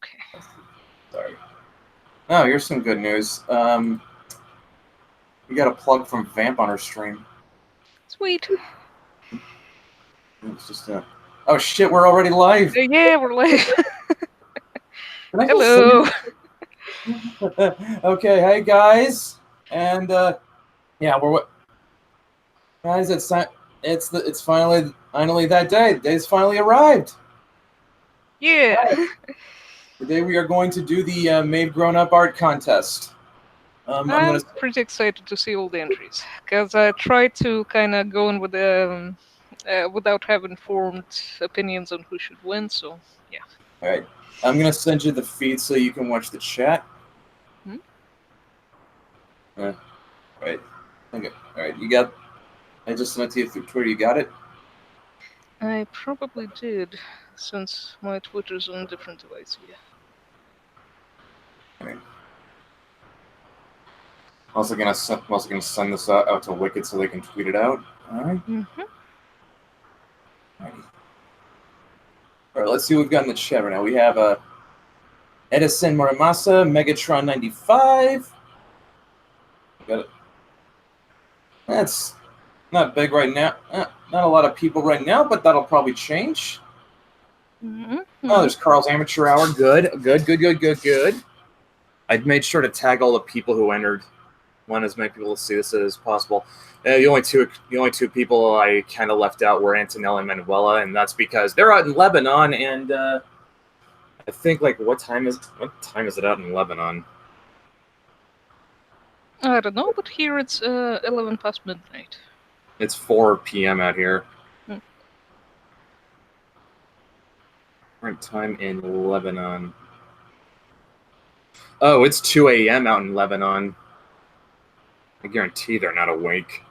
Okay. Sorry. Oh, here's some good news. We got a plug from Vamp on our stream. Sweet. It's just oh shit, we're already live. Yeah, we're live. Can I just Hello. say- Okay, hey guys, and yeah, we're guys. It's finally that day. The day's finally arrived. Yeah. Today we are going to do the Maeve Grown Up Art Contest. I'm gonna. pretty excited to see all the entries because I tried to kind of go in with without having formed opinions on who should win. So yeah. All right, I'm gonna send you the feed so you can watch the chat. Hmm? Right. Okay. All right, you got. I just sent it to you through Twitter. You got it. I probably did, since my Twitter's on a different device. Yeah. All right. Also gonna send this out to Wicked so they can tweet it out. All right. Mm-hmm. All right. Let's see what we've got in the chat right now. We have Edison Morimasa, Megatron 95. Got it. That's not big right now. Not a lot of people right now, but that'll probably change. Mm-hmm. Oh, there's Carl's Amateur Hour. Good. I made sure to tag all the people who entered. Want as many people to see this as possible. The only two people I kind of left out were Antonella and Manuela, and that's because they're out in Lebanon. And I think what time is it out in Lebanon? I don't know, but here it's 11 past midnight. It's 4 p.m. out here. Current time in Lebanon. Oh, it's 2 a.m. out in Lebanon. I guarantee they're not awake.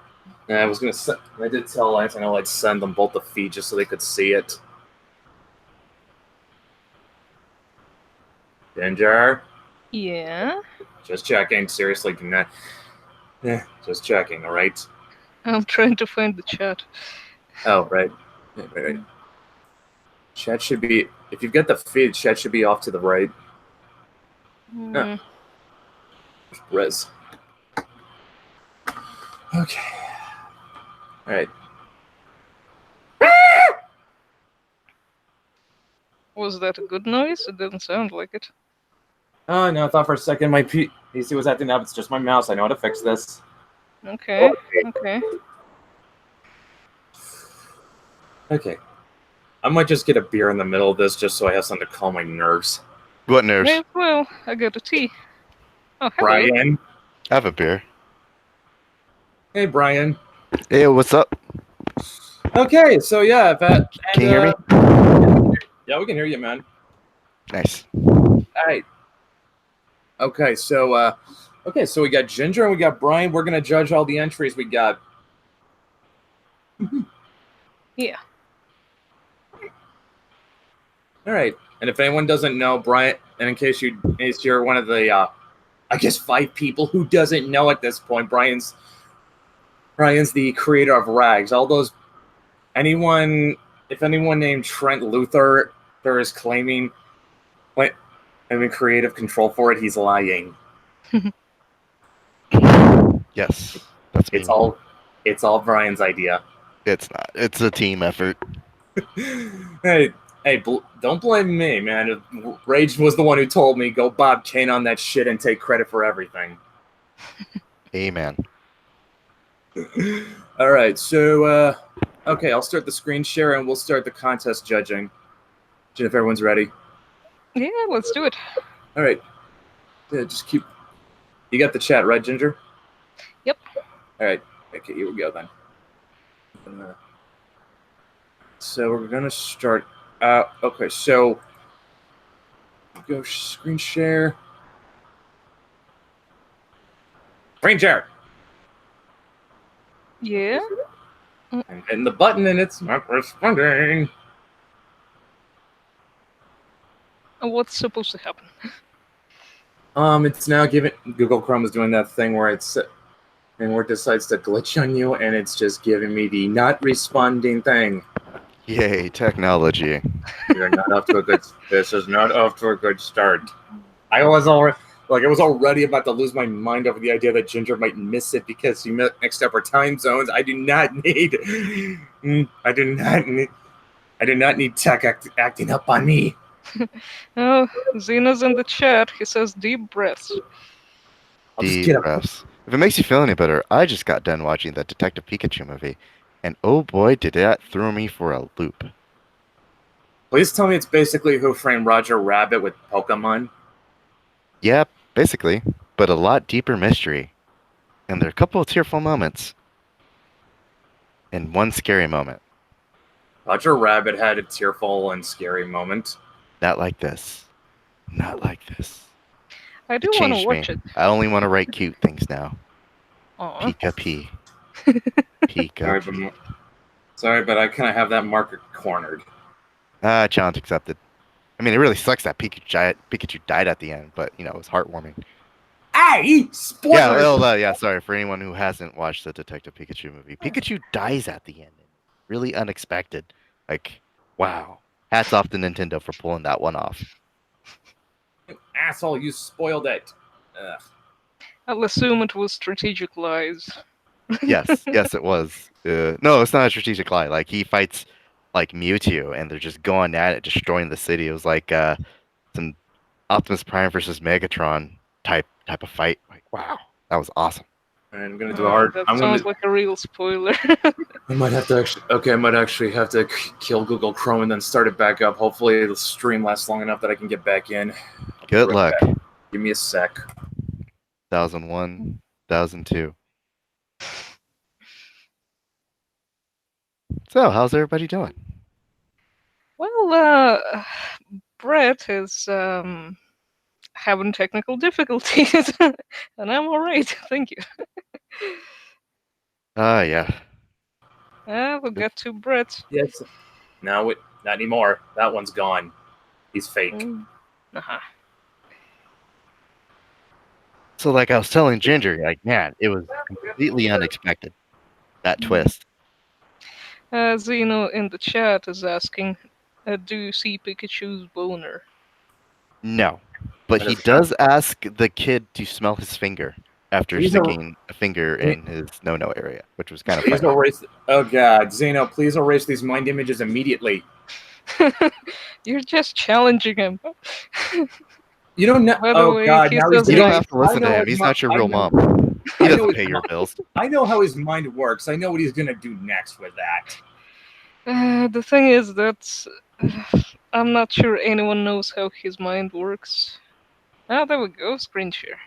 I did tell Antonella I'd send them both the feed just so they could see it. Ginger? Yeah? Just checking. Seriously, do not. Just checking, alright? I'm trying to find the chat. Oh, right. Right. Chat should be... If you've got the feed, chat should be off to the right. Res. Okay. Alright. Was that a good noise? It didn't sound like it. Oh, no, I thought for a second my PC was acting up. It's just my mouse. I know how to fix this. Okay. Okay. I might just get a beer in the middle of this just so I have something to calm my nerves. What nerves? Yeah, well, I got a tea. Oh, hello. Brian? Have a beer. Hey, Brian. Hey, what's up? Okay, so yeah, Can you hear me? Yeah, we can hear you, man. Nice. All right. Okay, so we got Ginger and we got Brian. We're gonna judge all the entries we got. Yeah. All right, and if anyone doesn't know, Brian, and in case you're one of the, I guess 5 people who doesn't know at this point, Brian's the creator of Rags. If anyone named Trent Luther is claiming creative control for it, he's lying. Yes, that's me. It's all Brian's idea. It's not. It's a team effort. Hey, don't blame me, man. Rage was the one who told me go Bob Kane on that shit and take credit for everything. Amen. All right, so okay, I'll start the screen share and we'll start the contest judging. If everyone's ready. Yeah, let's do it. All right. Yeah, just keep. You got the chat, right, Ginger? Yep. All right. Okay, here we go then. So we're gonna start. Okay, so go screen share. Screen share. Yeah. I'm hitting the button and it's not responding. What's supposed to happen? It's now giving. Google Chrome is doing that thing where it decides to glitch on you, and it's just giving me the not responding thing. Yay, technology. We are not off to a good. This is not off to a good start. I was already like I was already about to lose my mind over the idea that Ginger might miss it because he mixed up our time zones. I do not need. I do not need. I do not need tech acting up on me. Oh, Xena's in the chat. He says deep breaths. I'll just Deep get up. breaths. If it makes you feel any better, I just got done watching that Detective Pikachu movie, and oh boy, did that throw me for a loop. Please tell me it's basically Who Framed Roger Rabbit with Pokemon. Yeah, basically, but a lot deeper mystery. And there are a couple of tearful moments, and one scary moment. Roger Rabbit had a tearful and scary moment. Not like this. Not like this. I It do want to changed me. watch it. I only want to write cute things now. Aw. Pika P. Sorry, Pika P. but I kind of have that market cornered. Challenge accepted. I mean, it really sucks that Pikachu died at the end, but, it was heartwarming. Hey, spoilers! Yeah, well, yeah, sorry, for anyone who hasn't watched the Detective Pikachu movie. Pikachu dies at the end. Really unexpected. Like, wow. Hats off to Nintendo for pulling that one off. Asshole, you spoiled it. Ugh. I'll assume it was strategic lies. Yes, it was. No, it's not a strategic lie. Like, he fights, like, Mewtwo, and they're just going at it, destroying the city. It was like some Optimus Prime versus Megatron type of fight. Like, wow, that was awesome. And I'm gonna do a hard. That I'm sounds gonna. like a real spoiler. I might have to actually. Okay, I might actually have to kill Google Chrome and then start it back up. Hopefully, the stream lasts long enough that I can get back in. Good luck. Back. Give me a sec. 1001, 1002. So, how's everybody doing? Well, Brett is having technical difficulties, and I'm alright, thank you. Yeah. We'll get to Brett. Yes. No, not anymore. That one's gone. He's fake. Uh-huh. So, like I was telling Ginger, like, man, it was completely unexpected, that twist. Zeno in the chat is asking, do you see Pikachu's boner? No. But he does ask the kid to smell his finger after sticking a finger in his no-no area, which was kind of Please funny. erase. Oh God, Zeno! Please erase these mind images immediately. You're just challenging him. You don't know. By the Oh way, God! he Now says You don't hey. have to listen to him. He's not your real mom. He doesn't pay your bills. I know how his mind works. I know what he's gonna do next with that. The thing is that I'm not sure anyone knows how his mind works. Ah, there we go, screen share.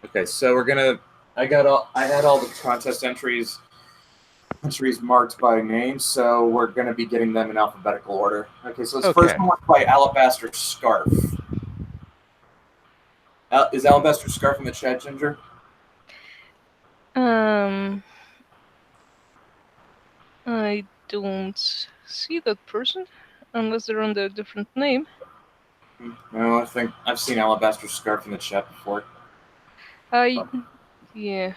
Okay, so we're gonna. I had all the contest entries marked by name, so we're gonna be getting them in alphabetical order. Okay, so this first one by Alabaster Scarf. Is Alabaster Scarf in the chat, Ginger? I don't see that person unless they're under a different name. No, I think I've seen Alabaster Scarf in the chat before. Yeah.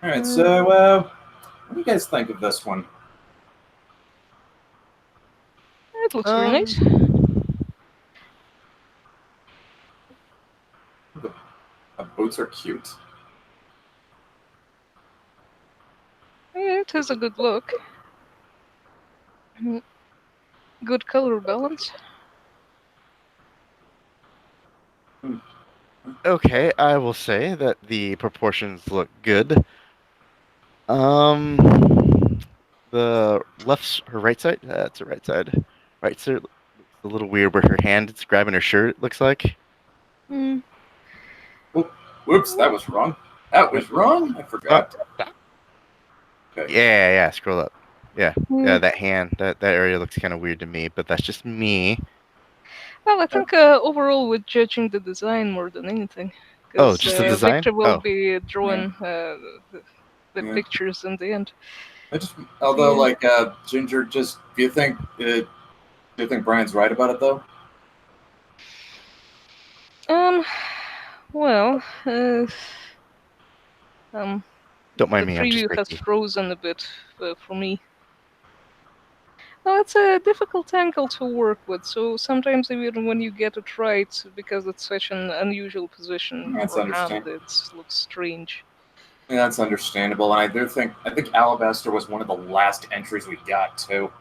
All right, so what do you guys think of this one? It looks very nice. The boots are cute. Yeah, it has a good look. Good color balance. Okay, I will say that the proportions look good. The her right side, that's her right side. Right side looks a little weird where her hand is grabbing her shirt, it looks like. Whoops, that was wrong. That was wrong? I forgot. Okay. Yeah, scroll up. Yeah, that hand, that area looks kind of weird to me, but that's just me. Well, I think overall we're judging the design more than anything. Oh, just the design? Victor will be drawing the pictures in the end. Although, Ginger, do you think Brian's right about it though? Well, don't mind me. The preview has frozen a bit for me. Well, it's a difficult angle to work with, so sometimes even when you get it right, because it's such an unusual position That's for a hand, understand. it looks strange. That's understandable, and I think Alabaster was one of the last entries we got too.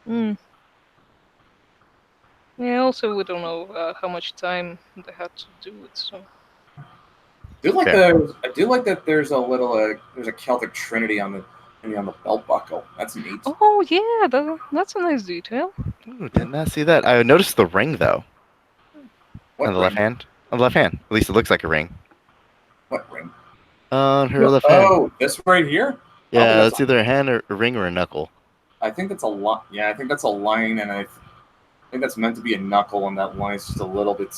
Mm. Yeah, also, we don't know how much time they had to do it, so. Okay. I do like that. There's a little there's a Celtic Trinity on the belt buckle. That's neat. Oh, yeah, that's a nice detail. Ooh, did not see that. I noticed the ring though on What the left ring? hand. On the left hand, at least it looks like a ring. What ring? On her left hand. Oh, this right here. I don't think Yeah, that's. it's either a hand or a ring or a knuckle. I think that's a line. Yeah, I think that's a line, and I think that's meant to be a knuckle, and that line is just a little bit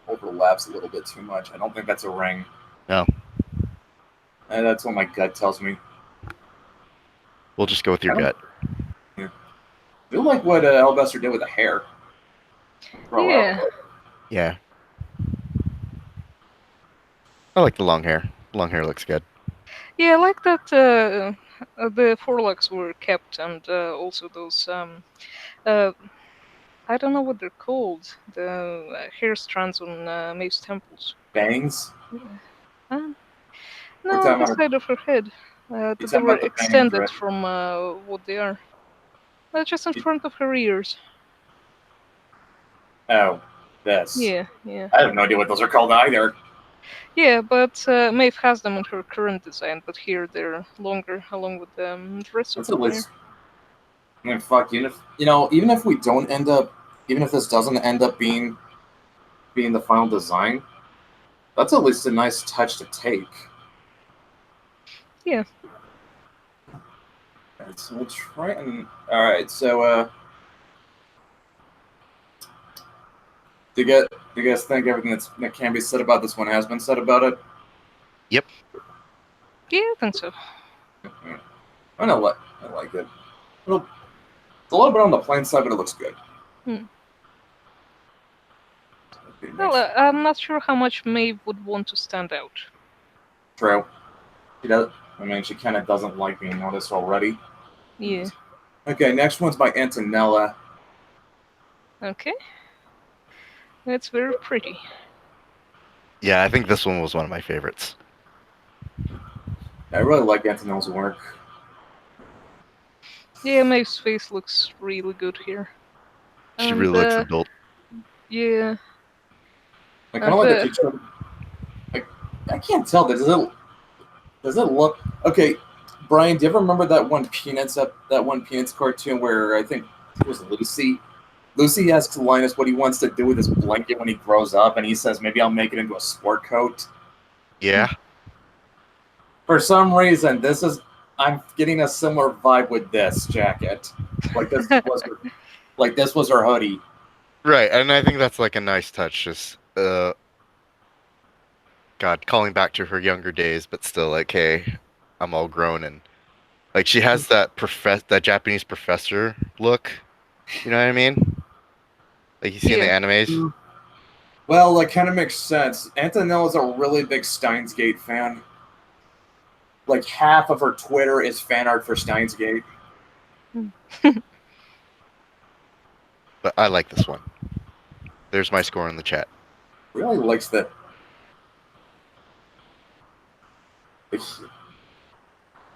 overlaps a little bit too much. I don't think that's a ring. No, And that's what my gut tells me. we'll just go with your I don't. gut. Yeah. I do like what Alabaster did with the hair. Throw out a Yeah, little. Yeah, I like the long hair. Long hair looks good. yeah, I like that the forelegs were kept, and also those uh, I don't know what they're called, the hair strands on Maeve's temples. Bangs. Yeah. Uh, We're no, talking the about. side of her head. You That they talking were about the bangs, extended right? from what they are. Just in You- front of her ears. Oh, this. Yeah, yeah. I have no idea what those are called either. Yeah, but Maeve has them in her current design, but here they're longer along with the rest of That's her at hair. least. I mean, fuck. Even if we don't end up, even if this doesn't end up being the final design, that's at least a nice touch to take. Yeah. Alright, so we'll try and. Alright, so, do you guys think everything that can be said about this one has been said about it? Yep. Yeah, I think so. Yeah. I like it. It'll, it's a little bit on the plain side, but it looks good. Hmm. Okay, Well, next. I'm not sure how much Maeve would want to stand out. True. She does. I mean, she kind of doesn't like being noticed already. Yeah. Okay, next one's by Antonella. Okay. It's very pretty. Yeah, I think this one was one of my favorites. I really like Antonella's work. Yeah, Maeve's face looks really good here. She And, really looks adult. yeah. I kind of like that The she tried. Like, I can't tell. Does it look okay? Brian, do you ever remember that one Peanuts cartoon where I think it was Lucy? Lucy asks Linus what he wants to do with his blanket when he grows up, and he says maybe I'll make it into a sport coat. Yeah. For some reason, I'm getting a similar vibe with this jacket. Like this was her hoodie. Right, and I think that's like a nice touch. Just God, calling back to her younger days, but still like, hey, I'm all grown and like she has that Japanese professor look. You know what I mean? Like you see in the yeah. animes. Well, that kind of makes sense. Antonella's a really big Steins Gate fan. Like half of her Twitter is fan art for Steins Gate. But I like this one. There's my score in the chat. Really likes the.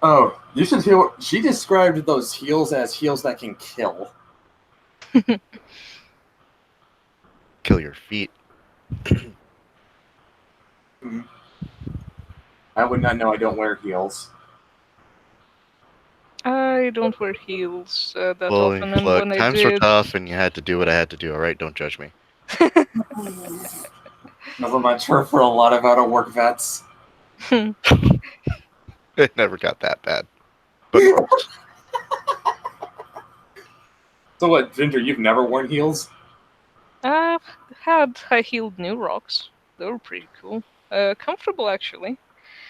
Oh, you should hear. She described those heels as heels that can kill. Kill your feet. Mhm. I would not know. I don't wear heels. I don't wear heels that Well, often, and look, when I times were did. tough and you had to do what I had to do, all right? Don't judge me. Never mind her for a lot of out of work vets. It never got that bad. But So what, Ginger? You've never worn heels? I've had high heeled New Rocks. They were pretty cool. Comfortable, actually.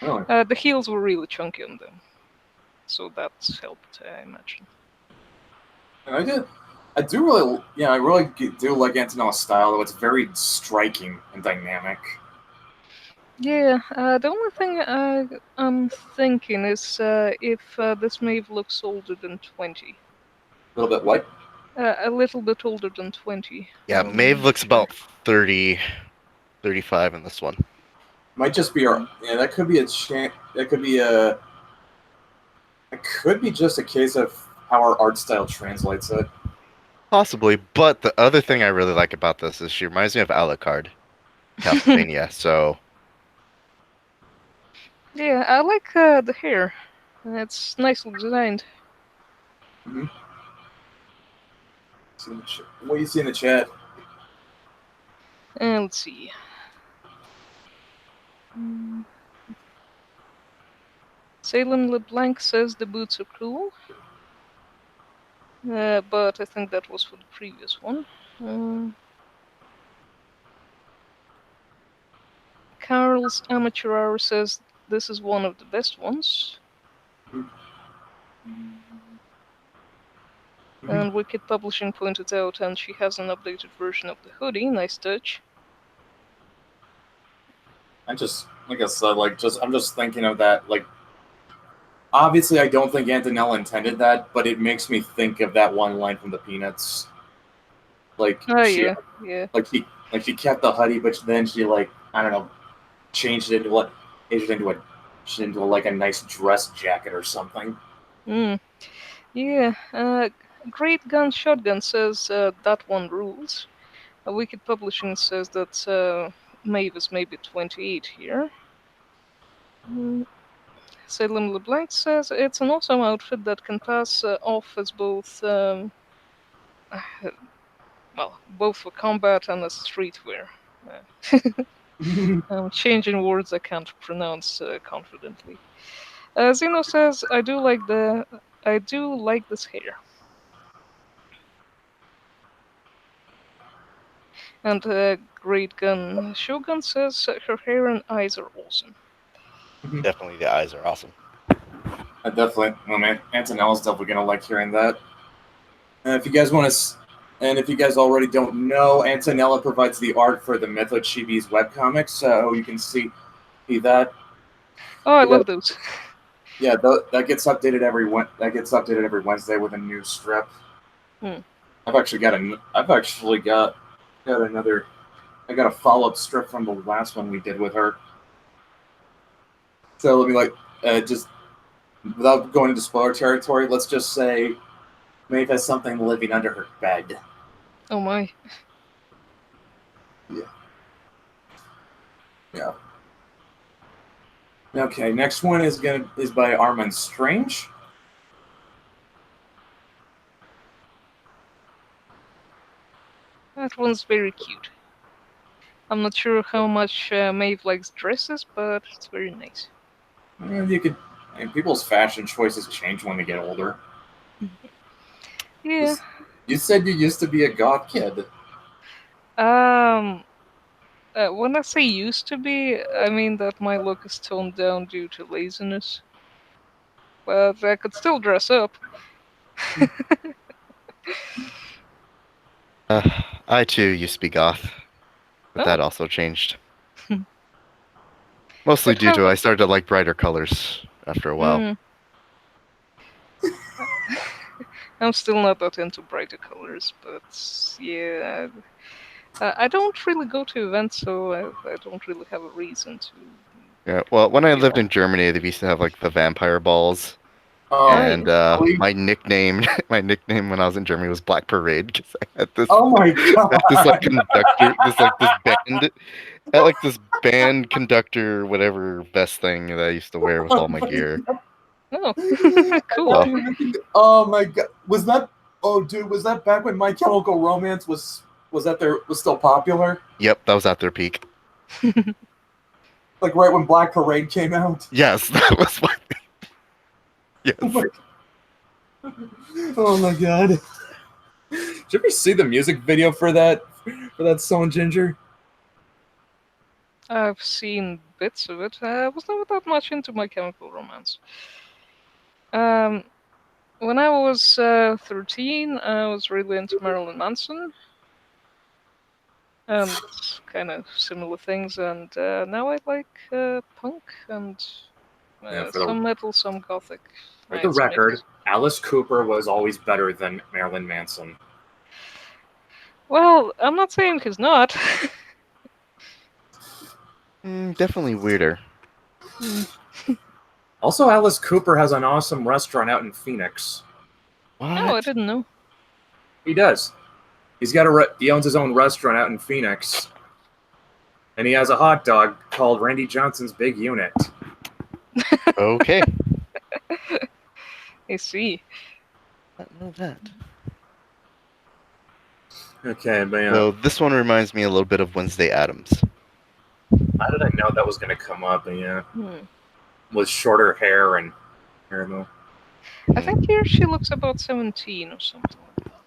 Really? The heels were really chunky on them, so that's helped, I imagine. And I do really, yeah, I really do like Antonella's style, though it's very striking and dynamic. Yeah, the only thing I'm thinking is if this Maeve looks older than 20. A little bit what? A little bit older than 20. Yeah, Maeve Not looks sure. about 30, 35 in this one. Might just be our. Yeah, that could be a chance. That could be a. It could be just a case of how our art style translates it. Possibly, but the other thing I really like about this is she reminds me of Alucard, Castlevania. So Yeah, I like the hair. It's nicely designed. Mm-hmm. What do you see in the chat? And let's see. Mm. Salem LeBlanc says the boots are cool, but I think that was for the previous one. Carl's Amateur Hour says this is one of the best ones. Mm-hmm. And Wicked Publishing pointed out, and she has an updated version of the hoodie. Nice touch. I just, like I said, I'm just thinking of that. Like, obviously, I don't think Antonella intended that, but it makes me think of that one line from the Peanuts. Like Oh she, yeah, yeah. like she kept the hoodie, but then she like I don't know, changed it into what, changed it into like a nice dress jacket or something. Mm. Yeah. Great Gun Shotgun says that one rules. Wicked Publishing says that Maeve is maybe 28 here. Mm. Salem LeBlanc says it's an awesome outfit that can pass off as both, well, both for combat and as streetwear. I'm changing words I can't pronounce confidently. Zeno says I do like this hair. And Great Gun Shogun says her hair and eyes are awesome. definitely the eyes are awesome. I definitely, well, man, Antonella's definitely gonna like hearing that. And if you guys want to, and if you guys already don't know, Antonella provides the art for the Mytho Chibi's webcomics, so you can see that. Oh, I that love those. yeah, that gets updated every Wednesday with a new strip. Hmm. I've actually got another. I got a follow up strip from the last one we did with her. So let me just without going into spoiler territory, let's just say Maeve has something living under her bed. Oh my. Yeah. Yeah. Okay, next one is by Armand Strange. That one's very cute. I'm not sure how much Maeve likes dresses, but it's very nice. You could. And people's fashion choices change when they get older. Yeah. You said you used to be a goth kid. Um. When I say used to be, I mean that my look is toned down due to laziness. But I could still dress up. I too used to be goth, but Oh. that also changed. Mostly But due how? to I started to like brighter colors after a while. Mm, I'm still not that into brighter colors, but yeah, I don't really go to events, so I don't really have a reason to. Yeah, well, when I lived Yeah. in Germany, they used to have like the vampire balls, Oh Um. yeah. and Really? my nickname, my nickname when I was in Germany was Black Parade because I had this, Oh my I had this like god. conductor, this band, I had like this band conductor, whatever vest thing that I used to wear with Oh all my my gear. god. Oh, I cool. thought So, you were making. Oh my god. Was that? Oh, dude, was that back when My Chemical Romance was still popular? yep, that was at their peak. Like right when Black Parade came out. Yes, that was my Oh yes. my. Oh my god. Did you ever see the music video for that song, Ginger? I've seen bits of it. I was never that much into My Chemical Romance. Um, when I was 13, I was really into Marilyn Manson and kind of similar things, and now I like punk and Yeah, for the some metal, some gothic. For the It's record, mixed. Alice Cooper was always better than Marilyn Manson. Well, I'm not saying he's not. Definitely weirder. Hmm. Also, Alice Cooper has an awesome restaurant out in Phoenix. Oh, I What? didn't know. He does. He's got he owns his own restaurant out in Phoenix, and he has a hot dog called Randy Johnson's Big Unit. Okay. I see. I don't know that. Okay, but yeah, So this one reminds me a little bit of Wednesday Addams. how did I know that was going to come up? But yeah, Hmm. with shorter hair and hair though. I think here she looks about 17 or something like that.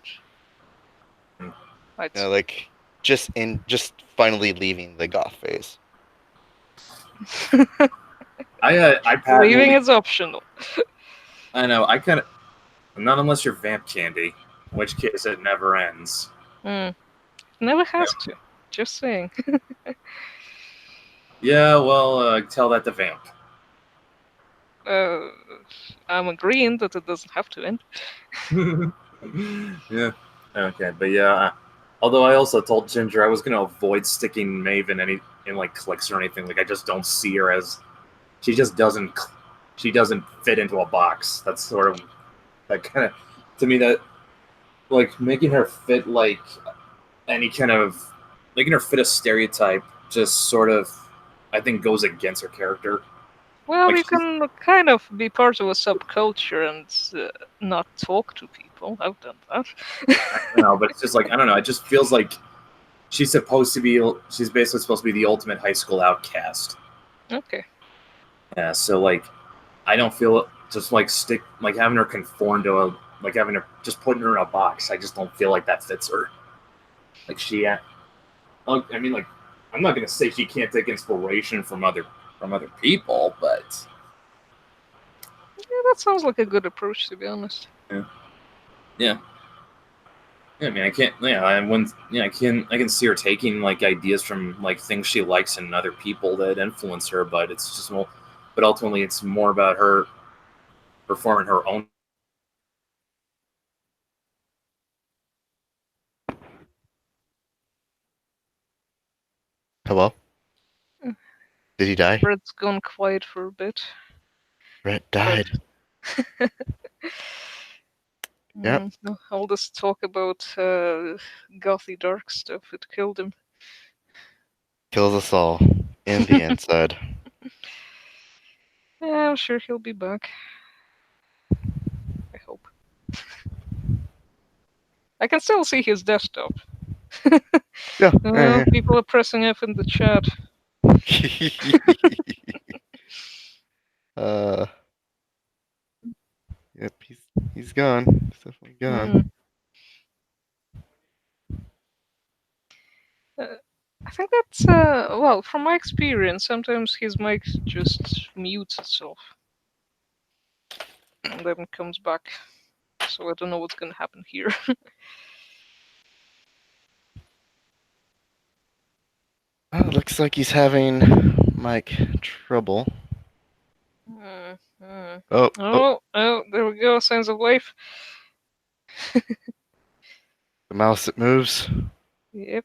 Hmm. I'd Yeah, say. like just finally leaving the goth phase. I Leaving patently. is optional. I know. I kind of. Not unless you're Vamp Candy, in which case it never ends. Hmm. Never has to. Just saying. Yeah, well, tell that to Vamp. Uh, I'm agreeing that it doesn't have to end. Yeah. Okay, but yeah. Although I also told Ginger I was gonna avoid sticking Maeve in like clicks or anything. Like I just don't see her as she just doesn't fit into a box. That's sort of that kind of to me that like making her fit like any kind of making her fit a stereotype just sort of I think goes against her character. Well, Like you she's can kind of be part of a subculture and not talk to people. I've done that. I don't know, but it's just like I don't know. It just feels like she's supposed to be. She's basically supposed to be the ultimate high school outcast. Okay. Yeah, so like I don't feel just like having her conform to a like having her just putting her in a box. I just don't feel like that fits her. Like I mean, like I'm not gonna say she can't take inspiration from other people, but Yeah, that sounds like a good approach, to be honest. yeah, yeah. Yeah, I mean, I can't. Yeah, I when yeah, I can see her taking like ideas from like things she likes in other people that influence her, but it's just well, but ultimately it's more about her performing her own. Hello? Mm. Did he die? Fred's gone quiet for a bit. Brett But died. Yep. all this talk about gothy dark stuff, it killed him. Kills us all. In the inside. Yeah, I'm sure he'll be back. I hope. I can still see his desktop. Yeah. Yeah. People are pressing F in the chat. uh. Yep. He's gone. He's definitely Hmm. gone. Uh, I think that's well, from my experience, sometimes his mic just mutes itself and then comes back. So I don't know what's gonna happen here. Looks like he's having mic trouble. Hmm, hmm. Oh. Oh. Oh, there we go. Signs of life. The mouse that moves. Yep.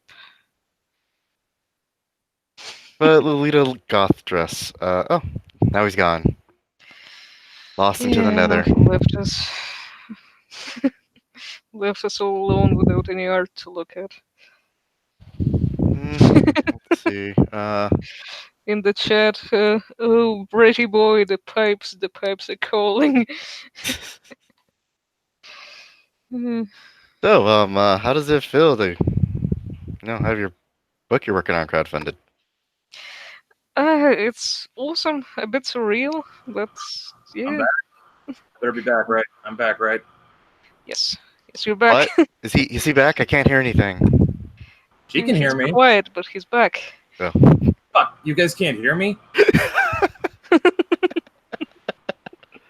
But Lolita goth dress. Oh. Now he's gone. Lost into the Yeah, nether. left us. Left us all alone without any art to look at. Let's see. In the chat, oh, Bretty boy, the pipes are calling. Uh, So, how does it feel to, have your book you're working on crowdfunded? it's awesome, a bit surreal, but I'm yeah. back. Better be back, right? I'm back, right? Yes, yes, you're back. What? Is he back? I can't hear anything. She can hear He's me. quiet, but he's back. Oh. Fuck, you guys can't hear me.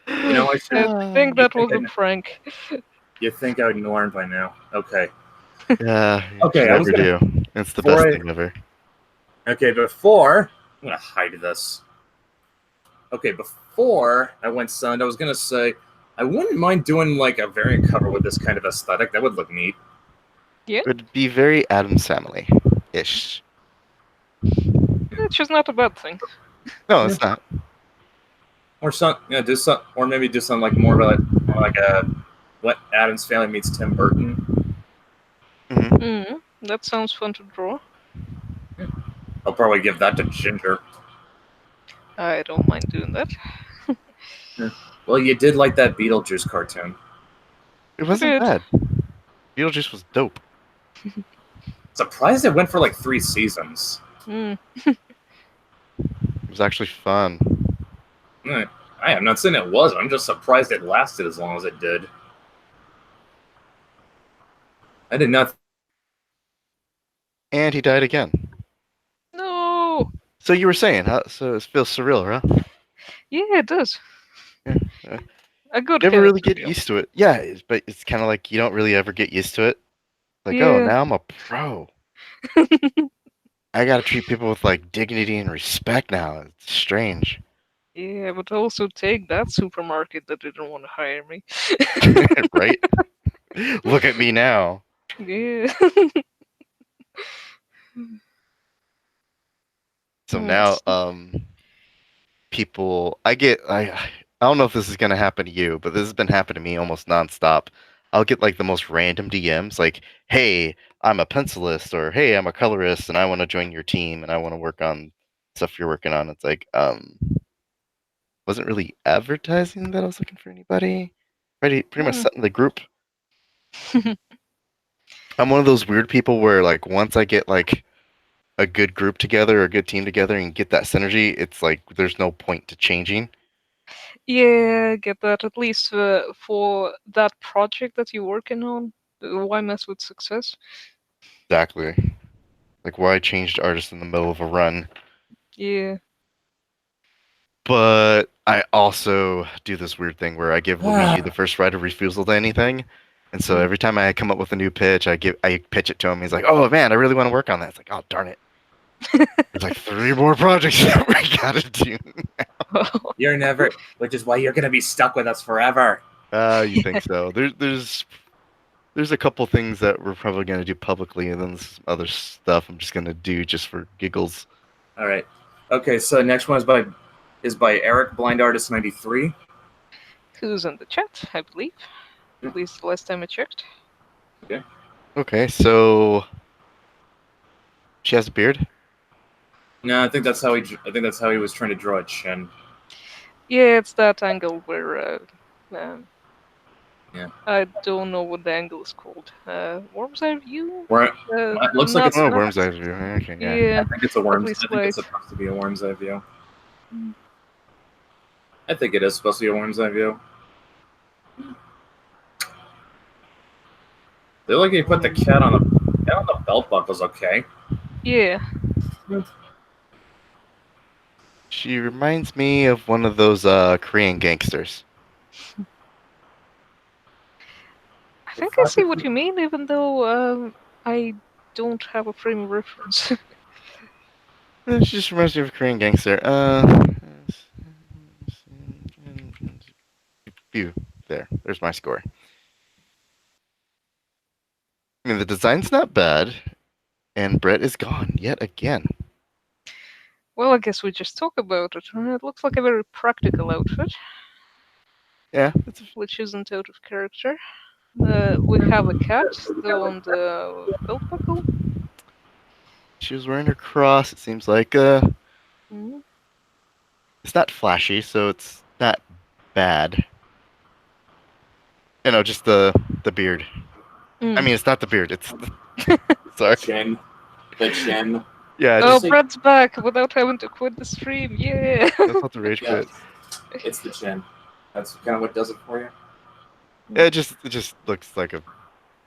You know I should. I think that was a prank. You think I would learn by now? Okay. Yeah, Okay, you I was never gonna. do. It's the Before best I- thing ever. Okay, before I'm gonna hide this. Okay, before I went silent, I was gonna say I wouldn't mind doing like a variant cover with this kind of aesthetic. That would look neat. Yeah, It would be very Adams Family ish. which is not a bad thing. No, Yeah. it's not. Or some, do some, or maybe do something like more like a what Adam's Family meets Tim Burton. That sounds fun to draw. I'll probably give that to Ginger. I don't mind doing that. Yeah. Well, you did like that Beetlejuice cartoon. It I wasn't did. bad. Beetlejuice was dope. Surprised it went for like 3 seasons. Mm. It was actually fun. Eh, I am not saying it wasn't. I'm just surprised it lasted as long as it did. I did not. And he died again. No. So you were saying, huh? So it feels surreal, huh? Yeah, it does. Yeah. A good Never kind of really get surreal. used to it. Yeah, but it's kind of like you don't really ever get used to it. Like, oh, Yeah. now I'm a pro. I gotta treat people with like dignity and respect now. It's strange. Yeah, but also take that supermarket that didn't want to hire me. Right? Look at me now. Yeah. So now, people, I don't know if this is gonna happen to you, but this has been happening to me almost nonstop. I'll get like the most random DMs, like, "Hey, I'm a pencilist," or "Hey, I'm a colorist, and I want to join your team, and I want to work on stuff you're working on." It's like, wasn't really advertising that I was looking for anybody. Pretty much set in the group. I'm one of those weird people where like once I get like a good group together or a good team together and get that synergy, it's like there's no point to changing. Yeah, get that. At least for that project that you're working on, why mess with success? Exactly. Like why change artists in the middle of a run? Yeah. But I also do this weird thing where I give Luigi the first right of refusal to anything. And so every time I come up with a new pitch, I pitch it to him. He's like, "Oh man, I really want to work on that." It's like, "Oh darn it." There's like 3 more projects that we gotta do. You're never, which is why you're gonna be stuck with us forever. You think so? There's a couple things that we're probably gonna do publicly, and then some other stuff I'm just gonna do just for giggles. All right. Okay, so next one is by Eric Blind Artist 93. Who's in the chat, I believe. At least the last time I checked. Okay, so she has a beard. No, I think that's how he was trying to draw a chin. Yeah, it's that angle where Yeah. I don't know what the angle is called. Worm's eye view? Where it looks like Not- it's Oh, not- worm's eye view. Okay, yeah. Yeah, I think it's a worm's. least I think it's like- supposed to be a worm's eye view. Mm. I think it is supposed to be a worm's eye view. They look like you put the cat on the belt buckle's okay. yeah. She reminds me of one of those Korean gangsters. I think I see what you mean, even though I don't have a frame of reference. She just reminds me of a Korean gangster. Phew. There's my score. I mean, the design's not bad, and Brett is gone yet again. Well, I guess we just talk about it. It looks like a very practical outfit, Yeah, which isn't out of character. We have a cat though on the belt buckle. she was wearing her cross. It seems like Mm. it's not flashy, so it's not bad. You know, just the beard. I mean, it's not the beard. It's sorry. Chin. The chin. Yeah, Oh, just Brett's back without having to quit the stream. Yeah. that's not the rage Yeah. quit. It's the chin. That's kind of what does it for you. Yeah, it just looks like a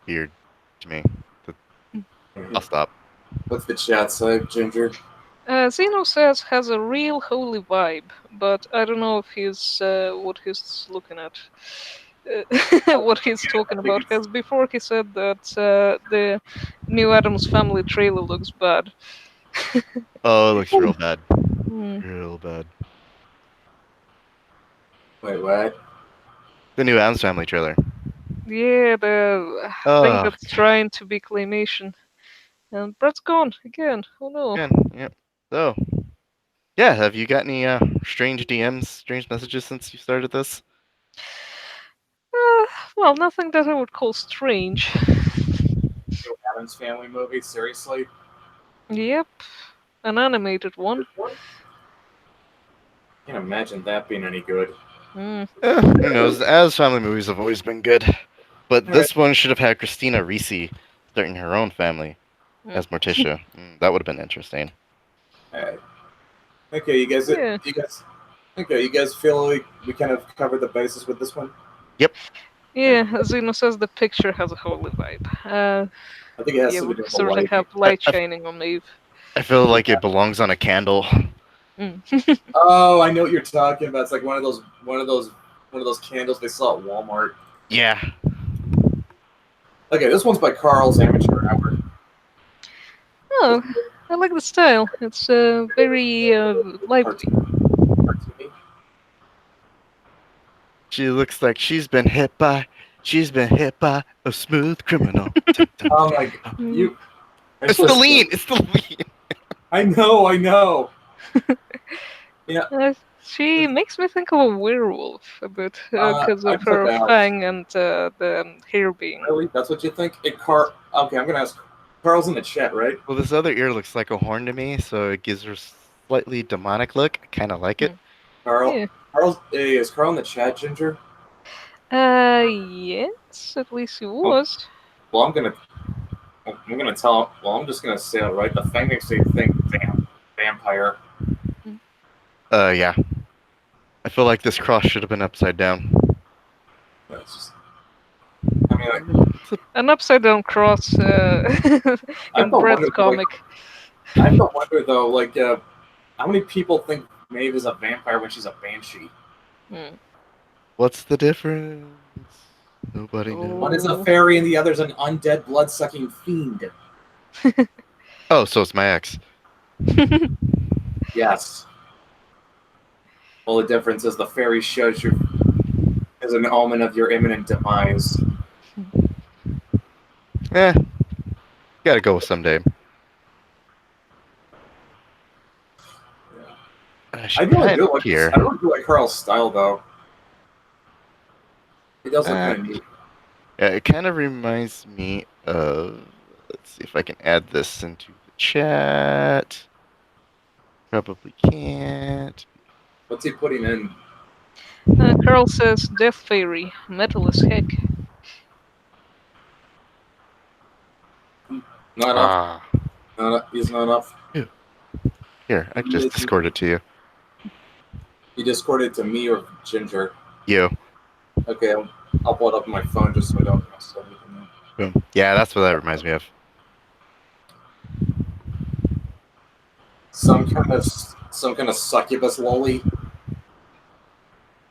beard to me. I'll stop. What's the chat say, Ginger? Zeno says has a real holy vibe, but I don't know if he's what he's looking at. What he's talking about. Because before he said that the new Adams Family trailer looks bad. Oh, it looks real bad. Hmm. Real bad. Wait, what? The new Adams Family trailer. Yeah, the thing Oh, that's trying to be claymation. And Brett's gone again. Oh no. again, yep. So, yeah, have you got any strange DMs, strange messages since you started this? Uh, well, nothing that I would call strange. New Adams Family movie, seriously? Yep, an animated one. Can't imagine that being any good. Mm. Who knows? The Adams Family movies have always been good, but All right. this one should have had Christina Ricci starting her own family Mm. as Morticia. That would have been interesting. All right. Okay, you guys. Yeah. You guys. Okay, you guys feel like we kind of covered the bases with this one. Yep. Yeah, Zeno says the picture has a holy vibe. I think it has Yeah, to we do with the sort of light. have I, light I, shining on Maeve. I feel like it belongs on a candle. Mm. Oh, I know what you're talking about. It's like one of those candles they sell at Walmart. Yeah. Okay, this one's by Carl's Amateur Hour. Oh, I like the style. It's very lively. Cartoony. She looks like she's been hit by a smooth criminal. Dun, dun, Oh dun, my dun. god, Mm. you! It's the lean. It's the lean. I know, I know. Yeah, She makes me think of a werewolf a bit because I of just have her to ask. fang and the hair being. Really, that's what you think? Okay, I'm gonna ask. Carl's in the chat, right? Well, this other ear looks like a horn to me, so it gives her slightly demonic look. I kind of like it. Mm. Carl. Yeah. Hey, is Carl in the chat, Ginger? Yes, at least he Oh, was. well, I'm gonna tell. Well, I'm just gonna say it right. The thing makes me think vampire. Yeah. I feel like this cross should have been upside down. That's just. I mean, like, An upside down cross I in thought Brett's wonder, like, comic. I have to wonder though, like, how many people think Maeve is a vampire when she's a banshee? Mm. What's the difference? Nobody knows. One is a Oh. fairy and the other's an undead, blood-sucking fiend. Oh, so it's my ex. Yes. Well, the difference is the fairy shows you as an omen of your imminent demise. Eh. Gotta go with someday. I really do like here. I really do like Carl's style though. It does look kind of neat. Yeah, it kind of reminds me of. Let's see if I can add this into the chat. Probably can't. What's he putting in? Carl says Death Fairy, metal as heck. Not enough. Ah. He's not enough. Here, I can just Discord it to you. You discorded to me or Ginger. You. Okay, I'll pull it up on my phone just so I don't mess everything up. Boom. Yeah, that's what that reminds me of. Some kind of succubus lolly.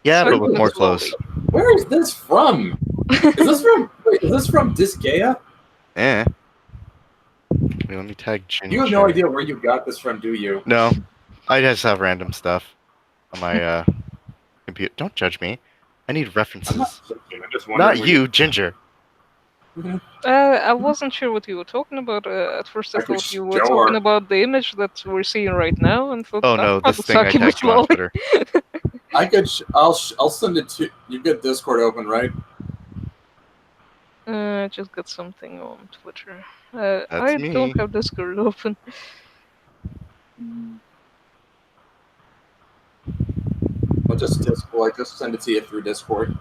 Yeah, but with Succubus more clothes. Where is this from? Is this from Disgaea? Eh. Wait, let me tag Ginger. You have no idea where you got this from, do you? No. I just have random stuff on my computer. Don't judge me. I need I'm references. not joking, I'm just wondering Not where you, Ginger. I wasn't sure what you were talking about. At first, I I could thought you were show talking her. about the image that we're seeing right now, and thought Oh that's no, not this the thing I succubus tagged you on lolly. Twitter. I could. I'll send it to you. Got Discord open, right? I just got something on Twitter. That's I me. don't have Discord open. I'll just Discord. I just send it to you through Discord.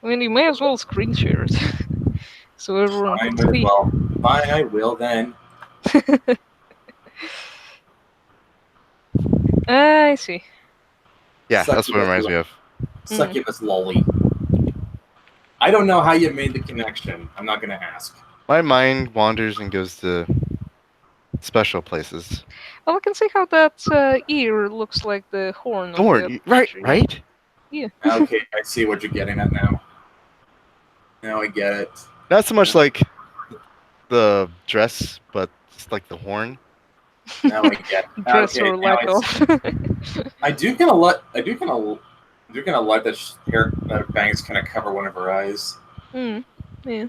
I mean, you may as well screen share it, so everyone Fine, can see. well, fine, I will then. I see. Yeah, that's what it reminds me of. Succubus lolly. I don't know how you made the connection. I'm not gonna ask. My mind wanders and goes to special places. Well, I can see how that ear looks like the horn. Of the Thorn, right? tree. Right? Yeah. Okay, I see what you're getting at now. Now I get it. Not so much like the dress, but just like the horn. Now I get. Dress Okay, or now lack I of. see. I do kind of like. I do kind of like that hair that bangs kind of cover one of her eyes. Mm, yeah.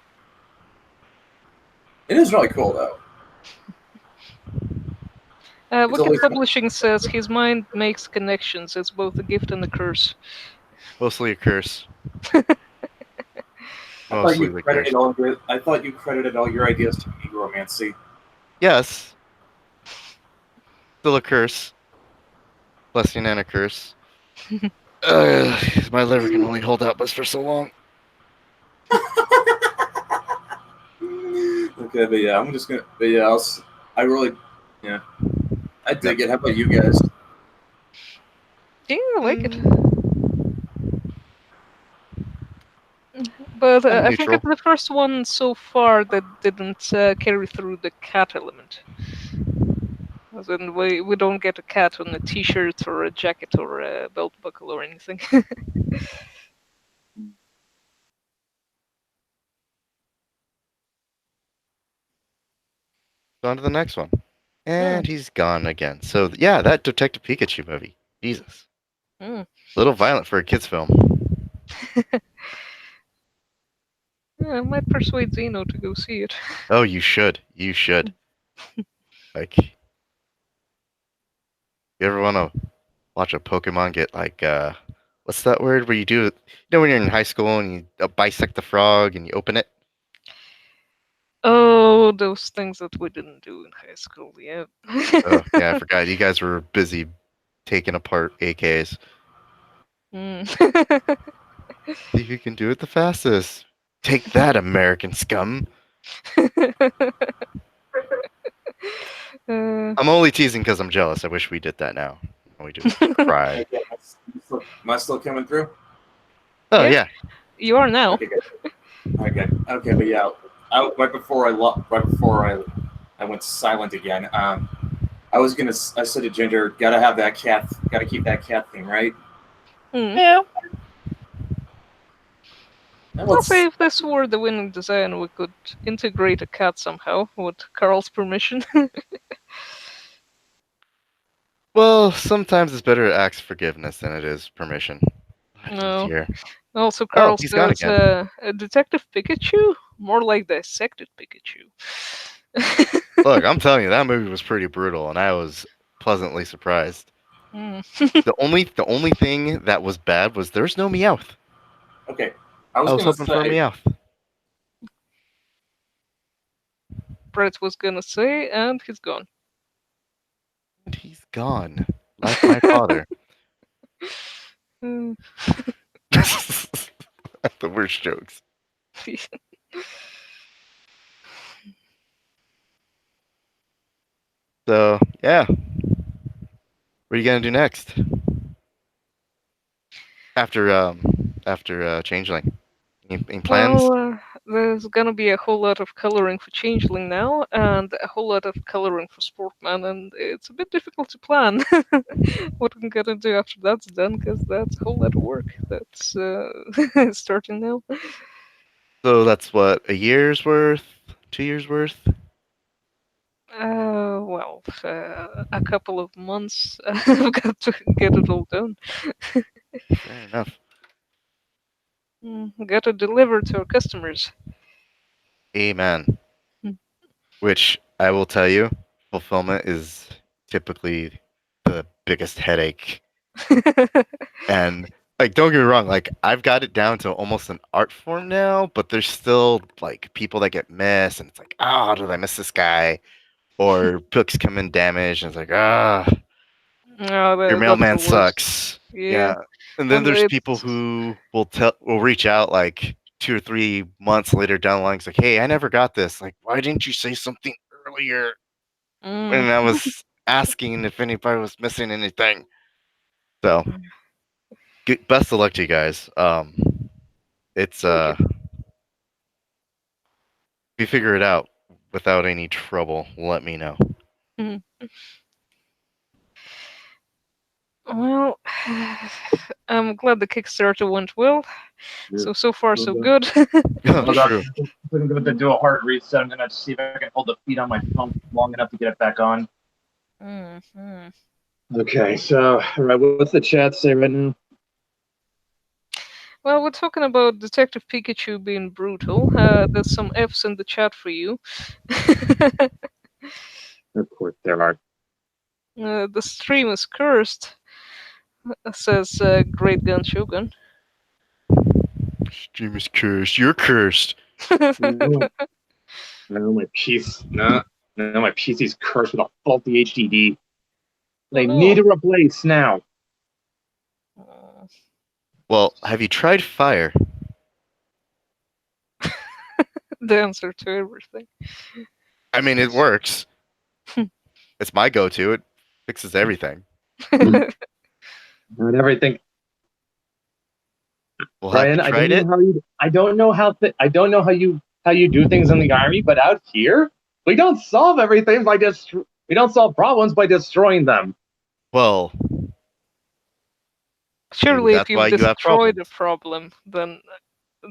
It is really cool though. It's Wicked always. Publishing says his mind makes connections. It's both a gift and a curse. Mostly a curse. I thought Mostly you the credited curse. all your. I thought you credited all your ideas to me, Romancy. Yes, still a curse. Blessing and a curse. My liver can only hold out but for so long. Okay, but yeah, I'm just gonna. But yeah, I really. Yeah, I Yep. dig it. How about you guys? Yeah, I like it. Mm, But I'm I think it's neutral. the first one so far that didn't carry through the cat element. As in, we don't get a cat on a t-shirt or a jacket or a belt buckle or anything. On to the next one. Hmm. And he's gone again. So yeah, that Detective Pikachu movie. Jesus. Hmm. A little violent for a kids film. Yeah, I might persuade Zeno to go see it. Oh, you should. You should. Like, you ever want to watch a Pokemon get like what's that word where you do it? You know when you're in high school and you bisect the frog and you open it? Oh, those things that we didn't do in high school, yeah. Oh, yeah, I forgot. You guys were busy taking apart AKs. Mm. See who can do it the fastest. Take that, American scum. uh, I'm only teasing because I'm jealous. I wish we did that now. All we do is cry. Okay, am I still coming through? Oh yeah, yeah. you are now. Okay, good. Okay, okay, but yeah, right before I went silent again. I said to Ginger, gotta have that cat, gotta keep that cat thing, right? Hmm. Yeah. Now I'll say let's. if this were the winning design, we could integrate a cat somehow with Carl's permission. Well, sometimes it's better to ask forgiveness than it is permission. A lot No. easier. Also, Oh, Carl he's gone says, again. a Detective Pikachu? More like dissected Pikachu. Look, I'm telling you, that movie was pretty brutal, and I was pleasantly surprised. Hmm. The only thing that was bad was there's no Meowth. Okay, I I was was gonna hoping for a say. Meowth. Brett was gonna say, and he's gone. And he's gone. Like my father. Hmm. The worst jokes. So yeah, what are you gonna do next? After Changeling? Any plans? Well, there's gonna be a whole lot of coloring for Changeling now, and a whole lot of coloring for Sportman, and it's a bit difficult to plan what I'm gonna do after that's done, because that's a whole lot of work that's starting now. So that's what, a year's worth? 2 years worth? Well, a couple of months. I've got to get it all done. Fair enough. Got to deliver to our customers. Amen. Mm. Which I will tell you, fulfillment is typically the biggest headache. And like, don't get me wrong, like I've got it down to almost an art form now, but there's still like people that get missed, and it's like, oh, did I miss this guy? Or books come in damaged, and it's like, ah, Oh, your that's mailman the worst. sucks. Yeah, Yeah. And then and there's people it's. who will reach out like 2 or 3 months later down the line. It's like, hey, I never got this. Like, why didn't you say something earlier Mm. when I was asking if anybody was missing anything? So, best of luck to you guys. It's Thank you. if you figure it out without any trouble, let me know. Mm. Well, I'm glad the Kickstarter went well. Yeah. So far so Hold good. Oh, up. true. I'm going to do a hard reset. I'm going to see if I can hold the feed on my phone long enough to get it back on. Hmm. Okay, so, all right, what's the chat say right now? Well, we're talking about Detective Pikachu being brutal. There's some F's in the chat for you. Of course, there are. The stream is cursed, says Great Gun Shogun. Stream is cursed. You're cursed. No, no, my PC, no, my PC's cursed with a faulty HDD. They need to replace now. Oh. Well, have you tried fire? The answer to everything. I mean, it works. It's my go-to. It fixes everything. And everything. Well, have Brian, you tried it? I don't know how you do things in the army, but out here, we don't solve everything by we don't solve problems by destroying them. Well, maybe Surely, if that's why you've you have destroyed a problems. problem, then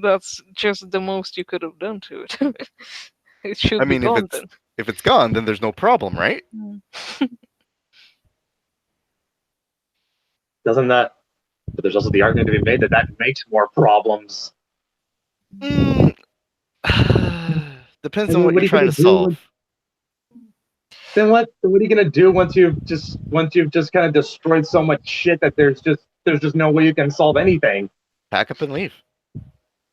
that's just the most you could have done to it. It I should be mean, gone then. if it's gone, then there's no problem, right? Doesn't that? But there's also the argument to be made that makes more problems. Mm, depends I on mean, what what you're are you trying gonna to do? solve. What are you gonna do once you've just kind of destroyed so much shit that there's just no way you can solve anything. Pack up and leave.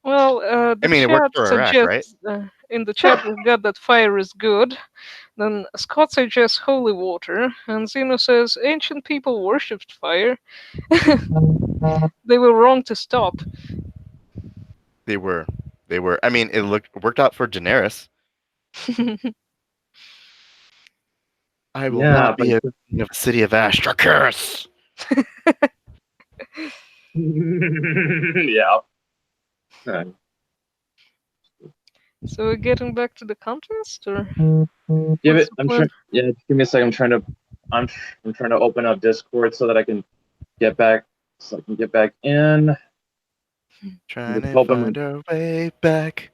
Well, I the mean, it worked chat for Iraq, right? suggests in the chat we've got that fire is good. Then Scott suggests holy water, and Zeno says ancient people worshipped fire. They were wrong to stop. They were. They were. I mean, worked out for Daenerys. I will Yeah, not but be a king of the city of Ash. Dracarys! yeah. So we're getting back to the contest, or Give what's it. the I'm plan? trying. Yeah, give me a second. I'm I'm trying to open up Discord so that I can get back. So I can get back in. Trying Just to hoping my find our way back.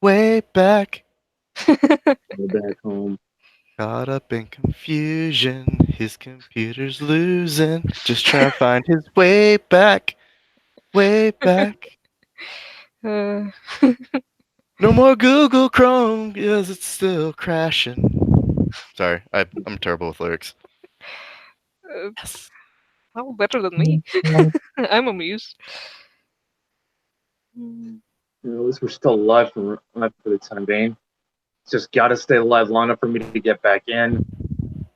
Way back. way back home. Caught up in confusion. His computer's losing. Just trying to find his way back. Way back. uh, No more Google Chrome because it's still crashing. Sorry, I'm terrible with lyrics. Yes. well, better than me. I'm amused. Mm. At least we're still alive for the time being. Just got to stay alive long enough for me to get back in.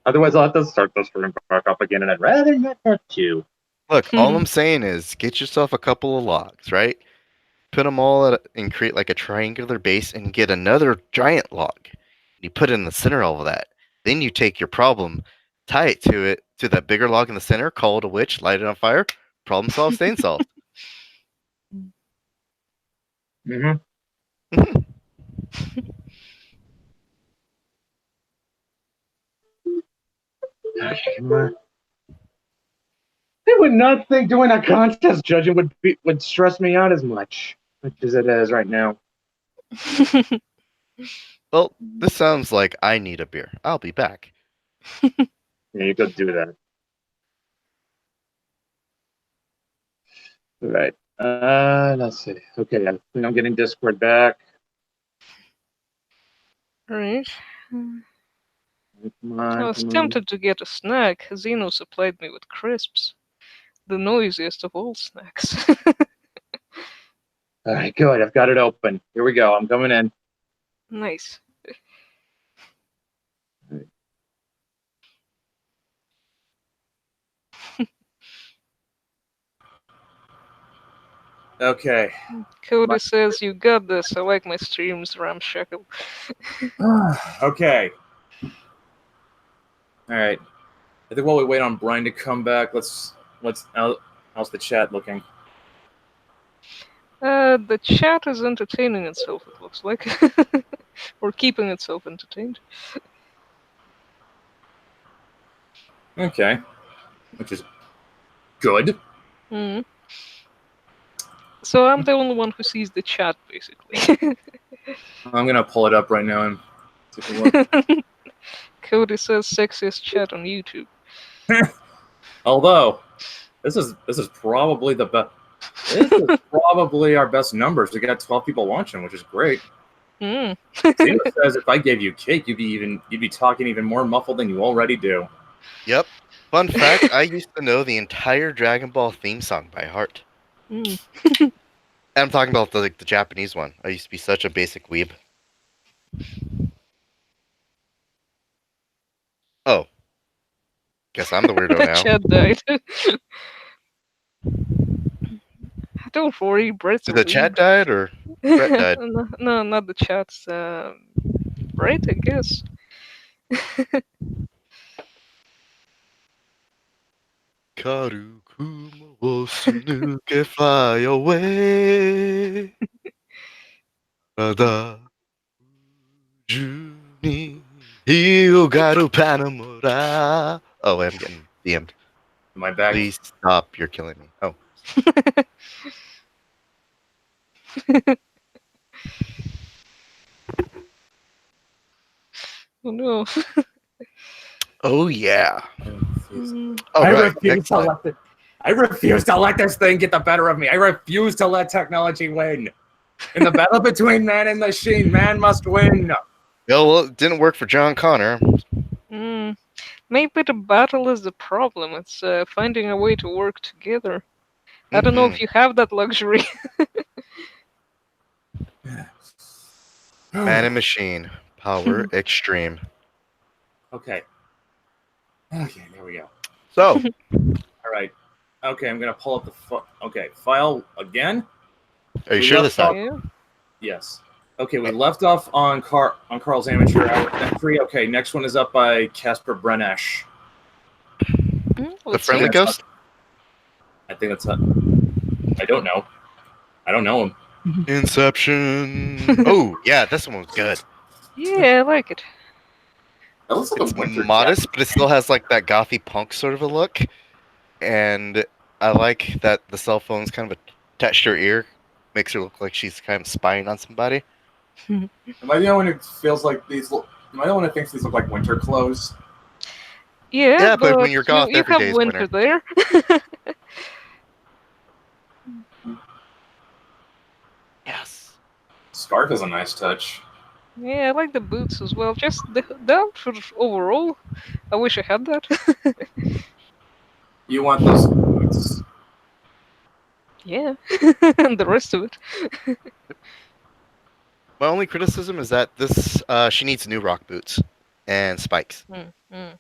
Otherwise, I'll have to start this stream back up again, and I'd rather not have to. Look, all I'm saying is get yourself a couple of logs, right? Put them all and create like a triangular base and get another giant log. You put it in the center of all of that. Then you take your problem, tie it to that bigger log in the center, call it a witch, light it on fire, problem solved, stain solved. Mm-hmm. Okay, come on. I would not think doing a contest judging would stress me out as much as it is right now. Well, this sounds like I need a beer. I'll be back. Yeah, you could do that. All right. Let's see. Okay, I think I'm getting Discord back. Right. Come I on, was come on. tempted to get a snack. Zeno supplied me with crisps. The noisiest of all snacks. All right, good. I've got it open. Here we go. I'm coming in. Nice. Okay. Cody says, you got this. I like my streams ramshackle. Okay. All right. I think while we wait on Brian to come back, how's the chat looking? The chat is entertaining itself, it looks like. Or keeping itself entertained. Okay. Which is good. Mm. So I'm the only one who sees the chat, basically. I'm gonna pull it up right now and take a look. Cody says sexiest chat on YouTube. Although this is probably the best. This is probably our best numbers. We got 12 people watching, which is great. Mm. Zeno says if I gave you cake, you'd be talking even more muffled than you already do. Yep. Fun fact: I used to know the entire Dragon Ball theme song by heart. Mm. And I'm talking about the Japanese one. I used to be such a basic weeb. Oh, guess I'm the weirdo now. Chat died. Don't worry, Brett's a Did the chat weeb. died or Brett died? No, not the chat's. Brett, I guess. 軽くもす抜け fly away まだ宇宙に広がるパノラ Oh, wait, I'm getting DM'd. Am I back? Please stop, you're killing me. Oh. Oh no. Oh, yeah. Mm. Oh, I right. refuse Next to slide. let the, I refuse to let this thing get the better of me. I refuse to let technology win. In the battle between man and machine, man must win. Yeah, well, it didn't work for John Connor. Mm. Maybe the battle is the problem. It's finding a way to work together. I don't know if you have that luxury. Man and machine. Power extreme. Okay. Okay, there we go. So, All right. Okay, I'm gonna pull up the file again. are you We sure left this time? Yeah. Yes. Okay, we left off on Carl's amateur hour entry. Okay, next one is up by Casper Brennesh. The Let's friendly see. ghost? I think that's I don't know. I don't know him. Inception. Oh, yeah, this one was good. Yeah, I like it. That looks like It's a winter modest, jacket. but it still has like that gothy punk sort of a look. And I like that the cell phone's kind of attached to her ear. Makes her look like she's kind of spying on somebody. Am I the only one who feels like these? Am I the one who thinks these look like winter clothes? Yeah, Yeah, but when but you're goth, you every have day is winter winter. there. Yes. Scarf is a nice touch. Yeah, I like the boots as well. Just the outfit overall. I wish I had that. You want those boots? Yeah, and the rest of it. My only criticism is that this she needs new rock boots and spikes. Mm.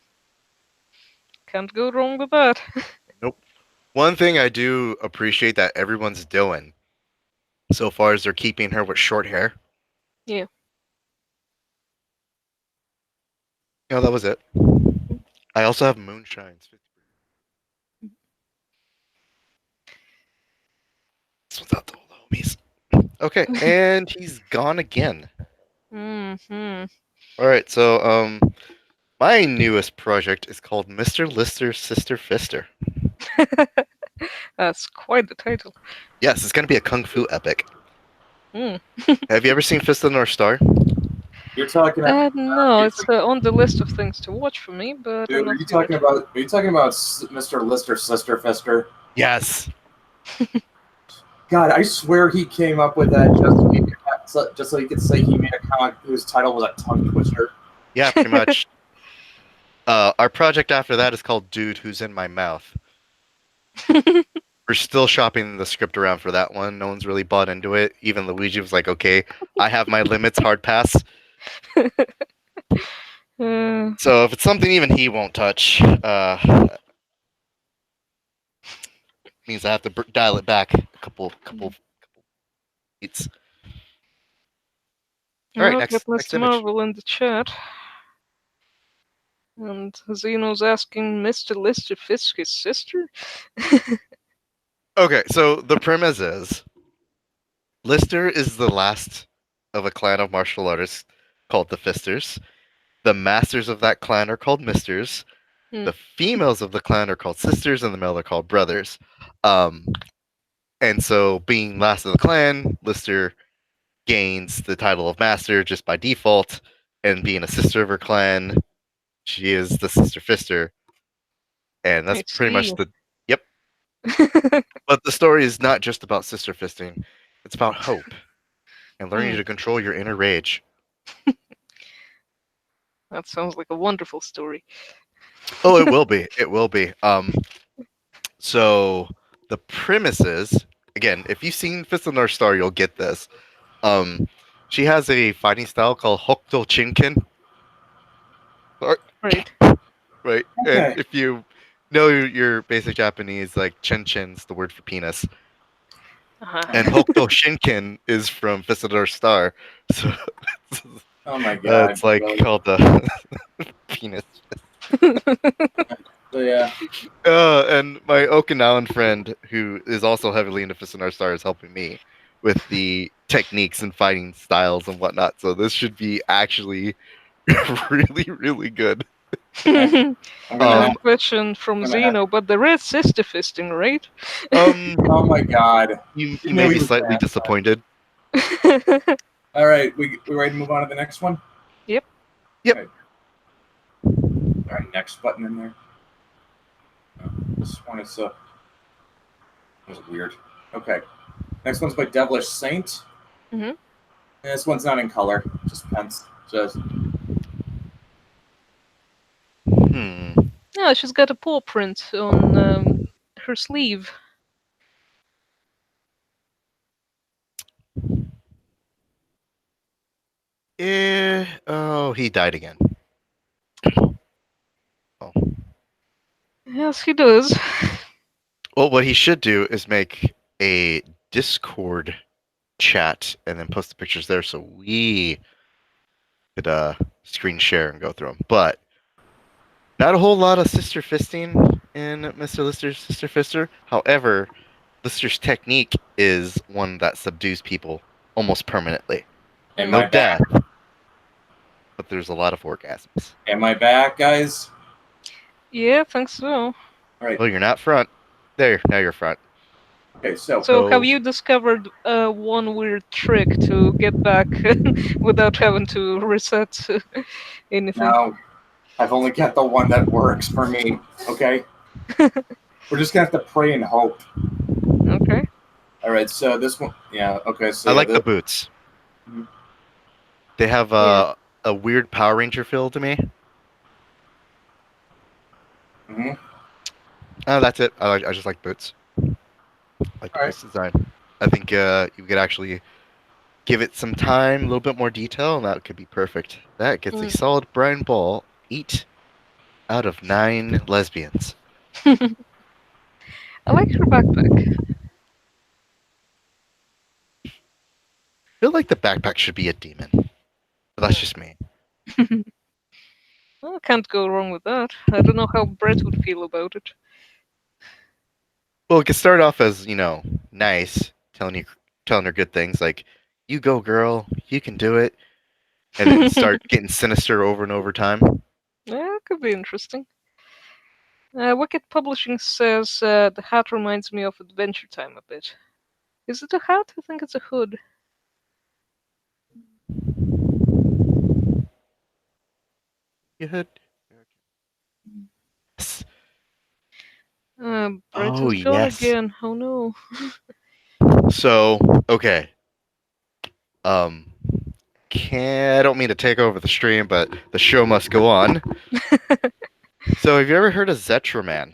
Can't go wrong with that. Nope. One thing I do appreciate that everyone's doing so far is they're keeping her with short hair. Yeah. No, that was it. I also have moonshines. This one's out the old homies. Okay, and he's gone again. Hmm. All right, so my newest project is called Mr. Lister's Sister Fister. That's quite the title. Yes, it's gonna be a kung fu epic. Mm. Have you ever seen Fist of the North Star? You're talking. No, it's on the list of things to watch for me, but Dude, I'm are not you seen talking it. about? Are you talking about Mr. Lister's sister Fister? Yes. God, I swear he came up with that just so he could say he made a comic whose title was a tongue twister. Yeah, pretty much. Our project after that is called Dude Who's in My Mouth. We're still shopping the script around for that one. No one's really bought into it. Even Luigi was like, okay, I have my limits, hard pass. Uh, So if it's something even he won't touch, means I have to dial it back a couple beats. All right, I'll get next Mr. image. Marvel in the chat. And Zeno's asking Mr. Lister Fisk his sister? Okay, so the premise is Lister is the last of a clan of martial artists called the Fisters. The masters of that clan are called Misters, Hmm. The females of the clan are called sisters, and the male are called brothers. Um, and so, being last of the clan, Lister gains the title of master just by default, and being a sister of her clan, she is the sister fister, and that's I pretty much see. the yep. But the story is not just about sister fisting; it's about hope and learning Hmm. to control your inner rage. That sounds like a wonderful story. Oh, it will be. It will be. So the premise is, again, if you've seen Fist of the North Star, you'll get this. Um, she has a fighting style called Hokuto Chinken, Right. right? And Okay. if you know your basic Japanese, like Chen Chen's the word for penis, and Uh-huh. Hokuto Shinken is from Fist of the North Star, so Oh my god. it's like Really? called the penis. So yeah. And my Okinawan friend, who is also heavily into Fist of the North Star, is helping me with the techniques and fighting styles and whatnot. So this should be actually really, really good. Okay. I'm gonna A Um, have, question from gonna have Zeno, but there is sister fisting, right? oh my god. you You may knew be he was gonna slightly ask that. disappointed. All right, we ready to move on to the next one? Yep. Yep. All right. All right, next button in there. This one is that was weird. Okay. Next one's by Devilish Saint. Mhm. And this one's not in color, just pens. Just Hmm. Yeah, she's got a paw print on her sleeve. Oh, he died again. Oh. Yes, he does. Well, what he should do is make a Discord chat and then post the pictures there so we could screen share and go through them. But not a whole lot of sister fisting in Mr. Lister's Sister Fister. However, Lister's technique is one that subdues people almost permanently. am No I death, back? but there's a lot of orgasms. Am I back, guys? Yeah, I think so. All right. Well, you're not front. There, now you're front. Okay, so So, have So, you discovered one weird trick to get back without having to reset anything? now I've only got the one that works for me. Okay. We're just gonna have to pray and hope. Okay. All right. So this one, yeah. Okay. So I yeah. like the boots. Mhm. They have Yeah. a weird Power Ranger feel to me. Mhm. That's it. I just like boots. Like the All right. boots design. I think you could actually give it some time, a little bit more detail, and that could be perfect. That gets a Mm. solid Brian Ball 8 out of 9 lesbians. I like her backpack. I feel like the backpack should be a demon. But that's just me. Well, can't go wrong with that. I don't know how Brett would feel about it. Well, it could start off as, nice, telling her good things like, you go girl, you can do it, and then start getting sinister over and over time. Yeah, it could be interesting. Wicked Publishing says the hat reminds me of Adventure Time a bit. Is it a hat? I think it's a hood. Good. Yes. Brett Oh is gone yes. again. Oh no. So, okay. Um I don't mean to take over the stream, but the show must go on. So, have you ever heard of Zetraman?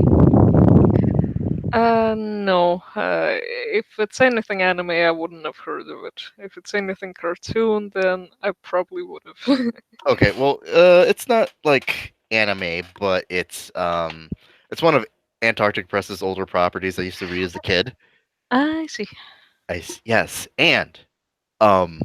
No. If it's anything anime, I wouldn't have heard of it. If it's anything cartoon, then I probably would have. Okay, well, it's not like anime, but it's one of Antarctic Press's older properties I used to read as a kid. I see. Yes, and um,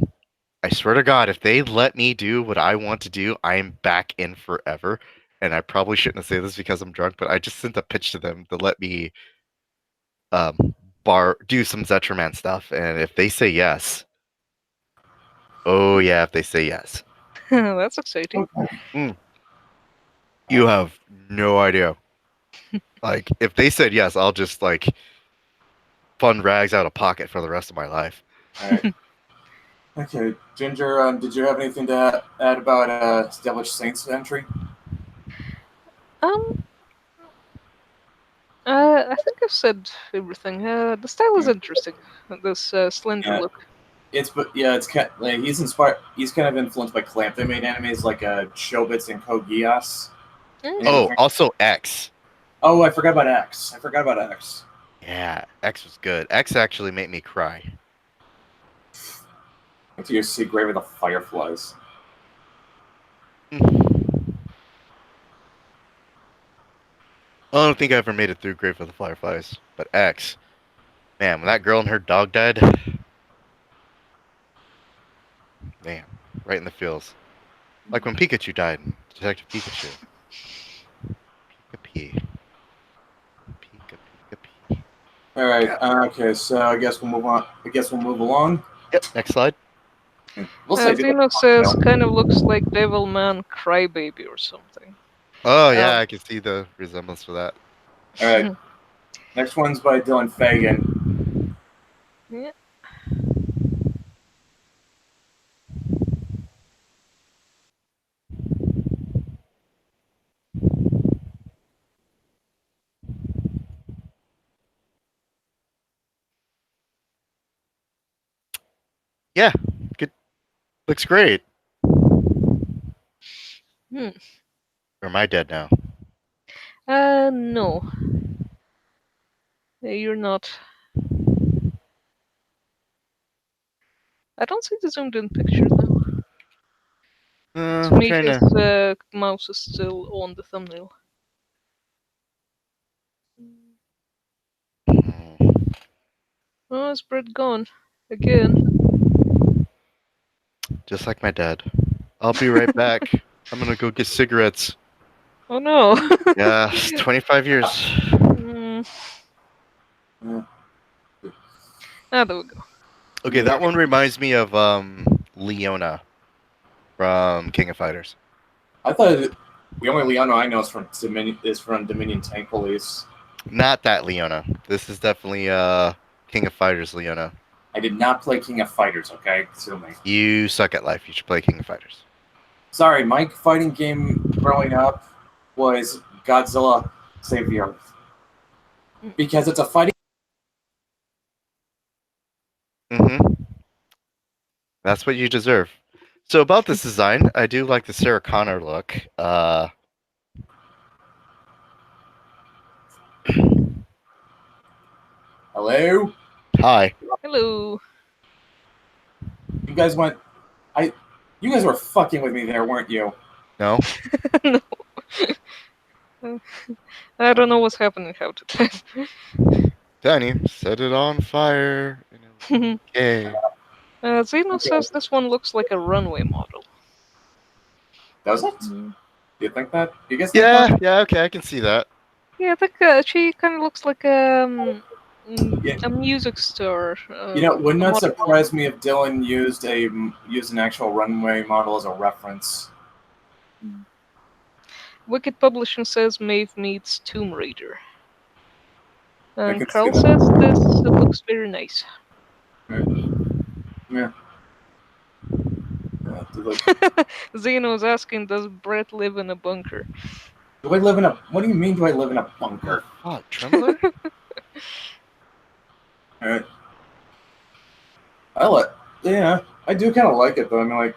I swear to God, if they let me do what I want to do, I am back in forever. And I probably shouldn't say this because I'm drunk, but I just sent a pitch to them to let me um do some Zetraman stuff, and if they say yes, oh yeah, if they say yes. That's exciting. Okay. Mm. You have no idea. Like, if they said yes, I'll just like fund rags out of pocket for the rest of my life. All right. Okay, Ginger. Did you have anything to add about Established Saints entry? Um, I think I've said everything. The style is interesting. This slender Yeah. look. It's kind like, he's inspired. He's kind of influenced by Clamp. They made animes like Chobits and Code Geass and Mm. Oh, everything. also X. Oh, I forgot about X. I forgot about X. Yeah, X was good. X actually made me cry. Until you see Grave of the Fireflies. I don't think I ever made it through Grave of the Fireflies, but X, man, when that girl and her dog died, man, right in the feels. Like when Pikachu died, Detective Pikachu. Pika P. Pika Pika P. All right. God. Okay. So I guess we'll move on. I guess we'll move along. Yep. Next slide. We'll say Zeno says kind of looks like Devilman Crybaby or something. Oh yeah, Um, I can see the resemblance for that. All right. Next one's by Dylan Fagan. yeah. Yeah, good. Looks great. Hmm. Or am I dead now? No. You're not. I don't see the zoomed in picture though. To I'm me, trying his to. mouse is still on the thumbnail. Oh, is Brett gone? Again. Just like my dad. I'll be right back. I'm gonna go get cigarettes. Oh no. Yeah, 25 years. Mm. Yeah. Ah, there we go. Okay, that one reminds me of Leona from King of Fighters. I thought the only Leona I know is from Dominion Tank Police. Not that Leona. This is definitely King of Fighters Leona. I did not play King of Fighters. Okay, sue me. You suck at life. You should play King of Fighters. Sorry, my fighting game growing up was Godzilla Save the Earth because it's a fighting. Mm-hmm. That's what you deserve. So about this design, I do like the Sarah Connor look. Hello, Hi. Hello. you guys went. You guys were fucking with me there, weren't you? No? No. I don't know what's happening how to type. Danny, set it on fire. Okay. Zeno Okay. says this one looks like a runway model. Does it? Mm. Do you think that? Do you guys think that? Yeah, okay, I can see that. Yeah, I think she kind of looks like Yeah. a music star. Would a not model. surprise me if Dylan used an actual runway model as a reference. Wicked Publishing says Maeve meets Tomb Raider. I And can see Carl that. says this looks very nice. Yeah. Do Zeno's asking, does Brett live in a bunker? I live in a? What do you mean? Do I live in a Oh, bunker? fuck, Trembler? All right. Yeah, I do kind of like it though. I mean,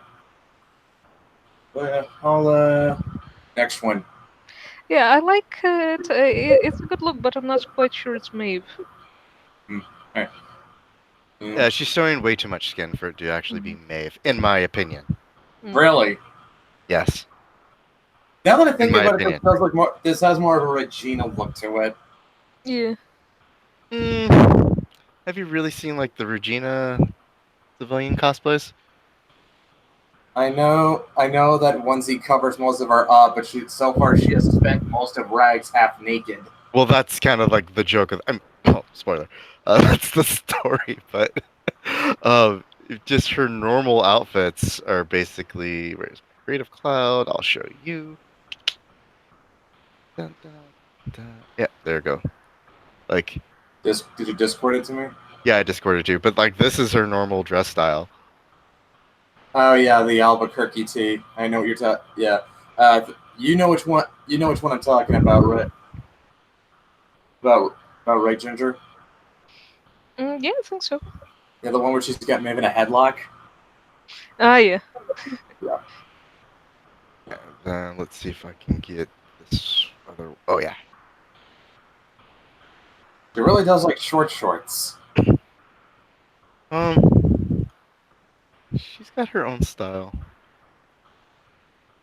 like, I'll next one. Yeah, I like it. It's a good look, but I'm not quite sure it's Maeve. Yeah. Yeah, she's showing way too much skin for it to actually be Maeve, in my opinion. Really? Yes, Now that I in think my about it, opinion. this has more of a Regina look to it. Yeah. Have you really seen like the Regina civilian cosplays? I know that onesie covers most of her up, but so far she has spent most of Rags half naked. Well, that's kind of like the joke of. Oh, spoiler. That's the story, but just her normal outfits are basically. Where's my creative cloud? I'll show you. Dun, dun, dun. Yeah, there we go. Like, Did you Discord it to me? yeah, I discorded you, but like this is her normal dress style. Oh yeah, the Albuquerque tee. I know what you're talking. Yeah, you know which one. You know which one I'm talking about, right? About right, Ginger. Yeah, I think so. Yeah, the one where she's got Maeve in a headlock. Ah, yeah. Yeah. Let's see if I can get this other. Oh yeah. She really does like short shorts. She's got her own style.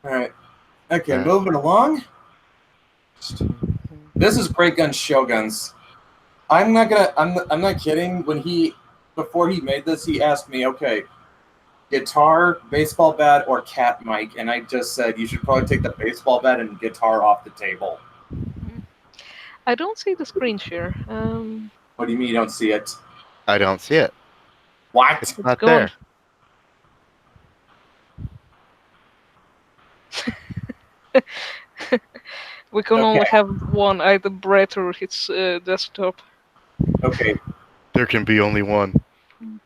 All right. Okay, Uh, moving along. This is Great Guns Shoguns. I'm not gonna. I'm not kidding. Before he made this, he asked me, okay, guitar, baseball bat, or cat mic, and I just said you should probably take the baseball bat and guitar off the table. I don't see the screen share. What do you mean you don't see it? I don't see it. What? It's It's not gone. there. We can Okay. only have one, either Brett or his desktop. Okay. There can be only one.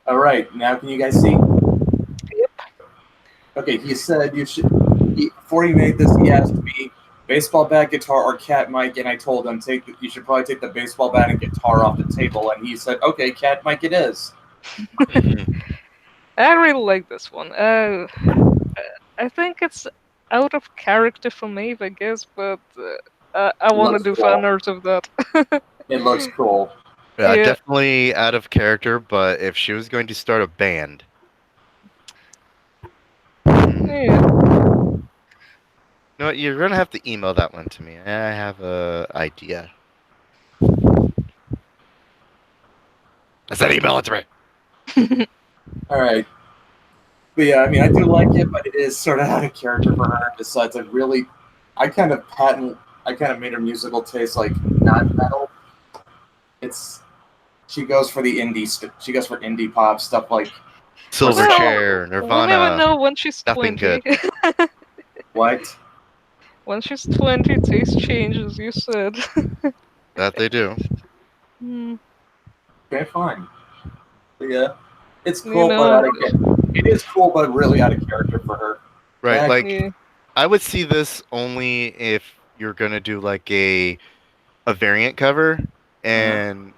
All right. Now can you guys see? Yep. Okay. He said you should. Before he made this, he asked me baseball bat, guitar, or cat mic, and I told him you should probably take the baseball bat and guitar off the table, and he said, okay, cat mic it is. I really like this one. I think it's out of character for Maeve, I guess, but I want to Looks do cool. fan art of that. It looks cool. Yeah, Yeah. definitely out of character, but if she was going to start a band. Yeah. No, you're gonna have to email that one to me. I have a idea. I said email it to me. All right. But yeah, I mean, I do like it, but it is sort of out of character for her. Besides, I kind of made her musical taste like not metal. She goes for the she goes for indie pop stuff like Silverchair, Well, we'll never Nirvana, know when she's nothing 20. good. what? When she's 20, taste changes, you said. That they do. Hmm, Okay, fine. But yeah, it's you cool, but know, it is cool, but really out of character for her. Right, Yeah, like yeah. I would see this only if you're gonna do like a variant cover and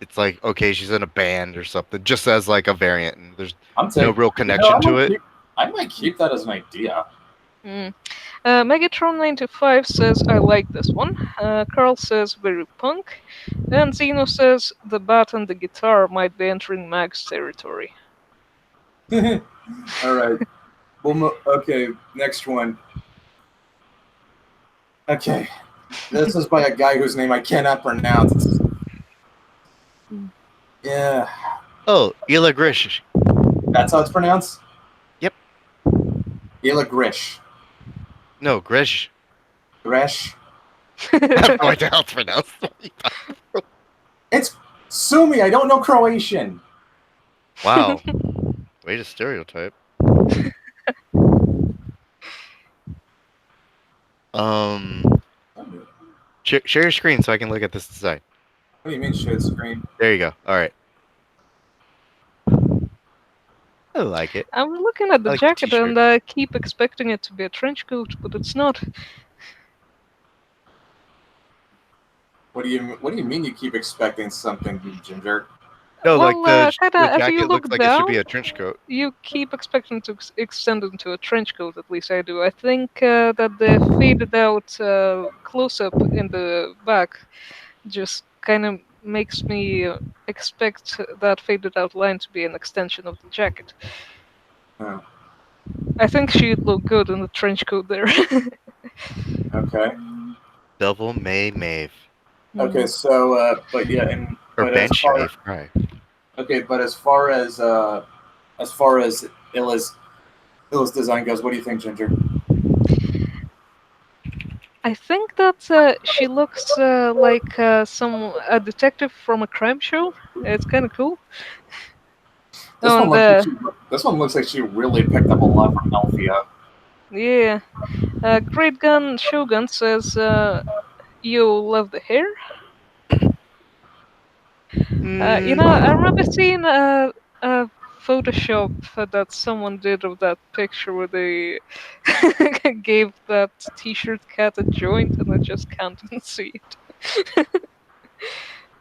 it's like okay, she's in a band or something, just as like a variant and there's I'm no saying, real connection to it. I might keep that as an idea. Megatron95 says, I like this one. Carl says, very punk. And Zeno says, the bat and the guitar might be entering Mag's territory. All right. Okay, next one. Okay, this is by a guy whose name I cannot pronounce. Yeah, Oh, Ela Grish. that's how it's pronounced? Yep. Ela Grish. No, Grish. Gresh. I have no idea how it's pronounced. It's sue me, I don't know Croatian. Wow. Way to stereotype. Share your screen so I can look at this design. What do you mean share screen? There you go. All right. I like it. I'm looking at the I like the jacket t-shirt. and I keep expecting it to be a trench coat, but it's not. What do you mean you keep expecting something, Ginger? No, Well, like the kinda, as you jacket look looks like it should be down, a trench coat. you keep expecting to extend into a trench coat, at least I do. I think that the faded out close up in the back just kind of makes me expect that faded out line to be an extension of the jacket. Oh, I think she'd look good in the trench coat there. okay. Double May Maeve. Okay, so but yeah, Or but as bench far Maeve, right. okay, but as far as Illa's design goes, what do you think, Ginger? I think that she looks like a detective from a crime show. It's kind of cool. This Oh, one and looks like this one looks like she really picked up a lot from Althea. Yeah. Great Gun Shogun says, you love the hair? I remember Mm, seeing a Photoshop that someone did of that picture where they gave that t-shirt cat a joint, and I just can't unsee it.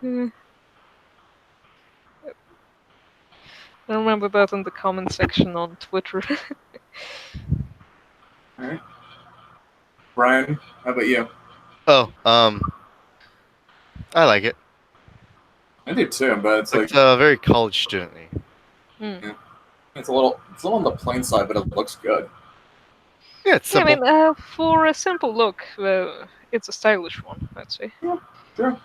Yeah, I remember that in the comment section on Twitter. All right. Brian, how about you? oh, I like it. I do too, but it's like It's very college student-y. Hmm. yeah, it's a little on the plain side, but it looks good. Yeah, it's Yeah, I simple. mean, for a simple look, it's a stylish one, I'd say. Yeah, sure.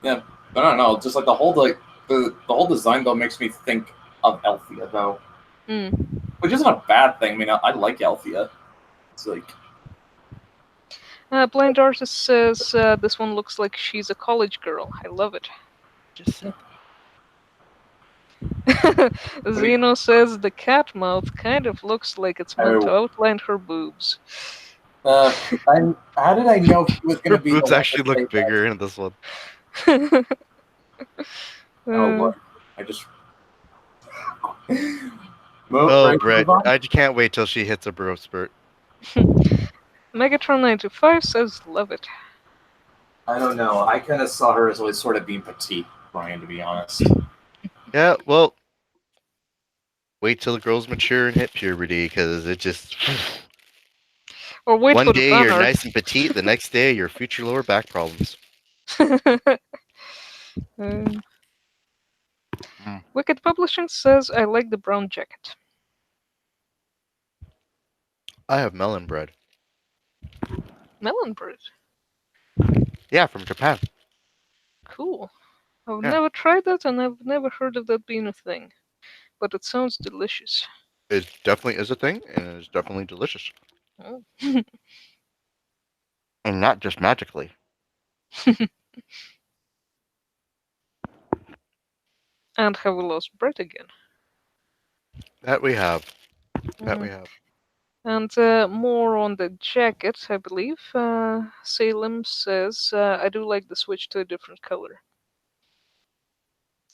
Yeah, but I don't know. Just like the whole design though makes me think of Althea though, Hmm. which isn't a bad thing. I mean, I like Althea. It's like Blind Artist says this one looks like she's a college girl. I love it. Just simple. what do you, Zeno says the cat mouth kind of looks like it's meant to oh, outline her boobs. uh, how did I know he was Her gonna be the boobs one to actually say look that? bigger in this one. Oh uh, Lord, I just Mo, Oh, ready to Brett, move on? I just can't wait till she hits a bro spurt. Megatron95 says love it. I don't know. I kind of saw her as always sort of being petite, Brian, to be honest. Yeah, well, wait till the girls mature and hit puberty, because it just Or wait one for the day fan you're art. nice and petite, the next day your future lower back problems. Um, Mm. Wicked Publishing says I like the brown jacket. I have melon bread. Melon bread. Yeah, from Japan. Cool. I've Yeah, never tried that and I've never heard of that being a thing. But it sounds delicious. it definitely is a thing, and it's definitely delicious, Oh. and not just magically. And have we lost Brett again? That we have. That we Mm. have. And more on the jacket, I believe. Salem says, I do like the switch to a different color.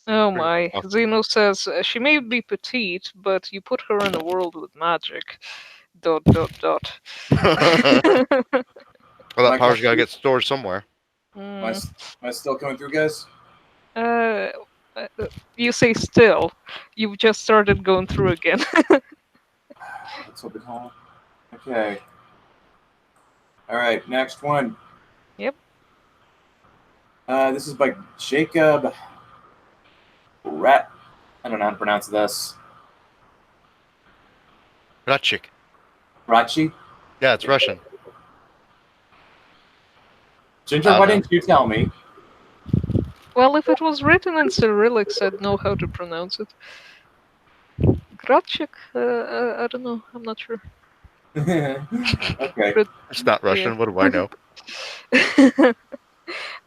Oh Pretty my. awesome. Zeno says, she may be petite, but you put her in a world with magic. Dot, dot, dot. Well, that Michael, power's got to get stored somewhere. am I, Mm, am I still coming through, guys? uh, you say still. You've just started going through again. That's what they call it. Okay. All right, next one. Yep. This is by Jacob Rat. I don't know how to pronounce this. Ratchik. Rachi? Yeah, it's Russian. Ginger, I why don't know. didn't you tell me? Well, if it was written in Cyrillics, I'd know how to pronounce it. Gratchik? I don't know. I'm not sure. Okay. But It's not yeah. Russian. What do I know?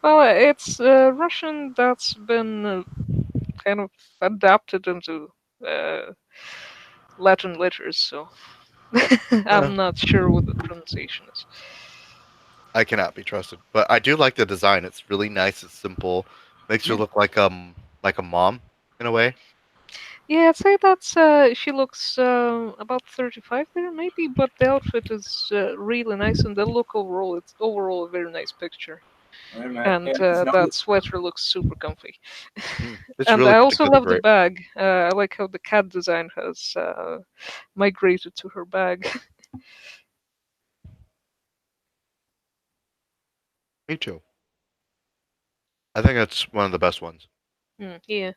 Well, it's Russian that's been kind of adapted into uh, Latin letters, so Uh, I'm not sure what the pronunciation is. I cannot be trusted. But I do like the design. It's really nice. It's simple. Makes her Yeah. look like a mom in a way. Yeah, I'd say that's she looks about 35 there, maybe, but the outfit is really nice, and the look overall, it's overall a very nice picture. Wait a minute. And Hey, I just that noticed. sweater looks super comfy. It's And really I put also together love the great. bag. I like how the cat design has migrated to her bag. Me too. I think that's one of the best ones. Yeah.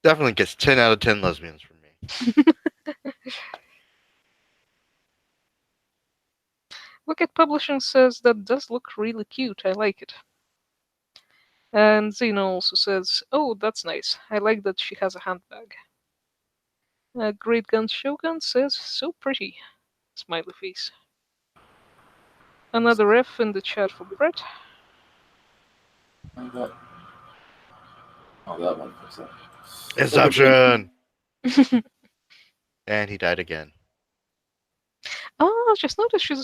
Definitely gets 10 out of 10 lesbians from me. Wicked Publishing says that does look really cute. I like it. And Zeno also says, "Oh, that's nice. I like that she has a handbag." Great Gun Shogun says, "So pretty." Smiley face. Another F in the chat for Brett. Oh, that one. Inception! And he died again. I just noticed she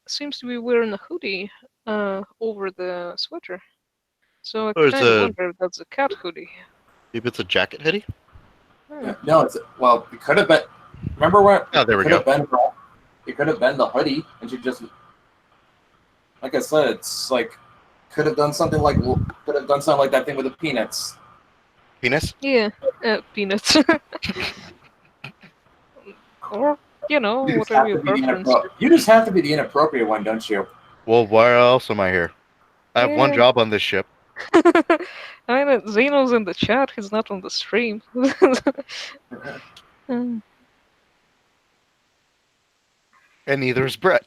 seems to be wearing a hoodie over the sweater. So I Or it's kind of a wonder if that's a cat hoodie. maybe it's a jacket hoodie. Hmm. No, it's well, it could have been. Remember what? Oh, there It we could go. have been. It could have been the hoodie, and she just, like I said, it's like could have done something like that thing with the peanuts. Penis. Yeah, peanuts. Or, You just whatever have your to be the preference. You just have to be the inappropriate one, don't you? Well, why else am I here? I have one Yeah. job on this ship, I mean, Zeno's in the chat, he's not on the stream. Hmm. and neither is Brett.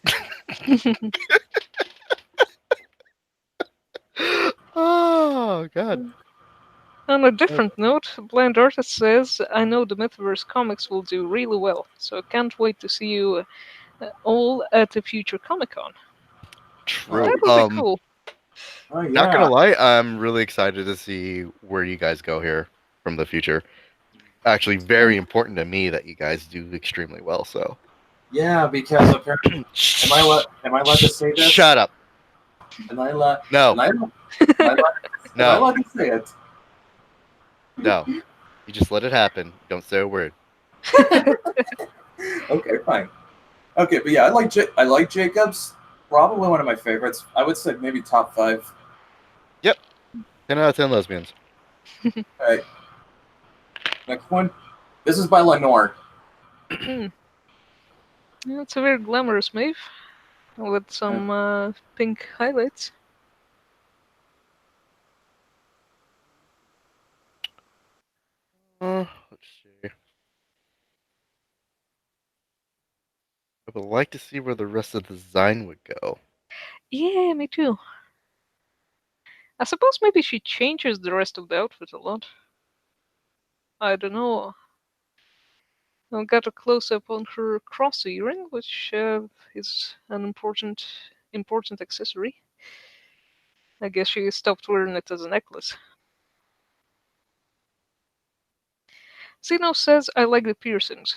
Oh God. On a different note, Blind Artist says, I know the Mythiverse comics will do really well, so I can't wait to see you all at a future Comic Con. True. That would be cool. Oh Not gonna yeah, lie, I'm really excited to see where you guys go here from the future. Actually, very important to me that you guys do extremely well. So, yeah. Because apparently, am I allowed to say this? Shut up. Am I allowed? No, Am I, am I allowed? Am I no, allowed to say it? no. You just let it happen. Don't say a word. Okay, fine. Okay, but yeah, I like Jacobs. Probably one of my favorites. I would say maybe top 5. 10 out of 10 lesbians. All right, next one. This is by Lenore. Hmm. Yeah, it's a very glamorous Maeve with some pink highlights. Let's see. I would like to see where the rest of the design would go. Yeah, me too. I suppose maybe she changes the rest of the outfit a lot. I don't know. I got a close up on her cross earring, which is an important accessory. I guess she stopped wearing it as a necklace. Zeno says I like the piercings.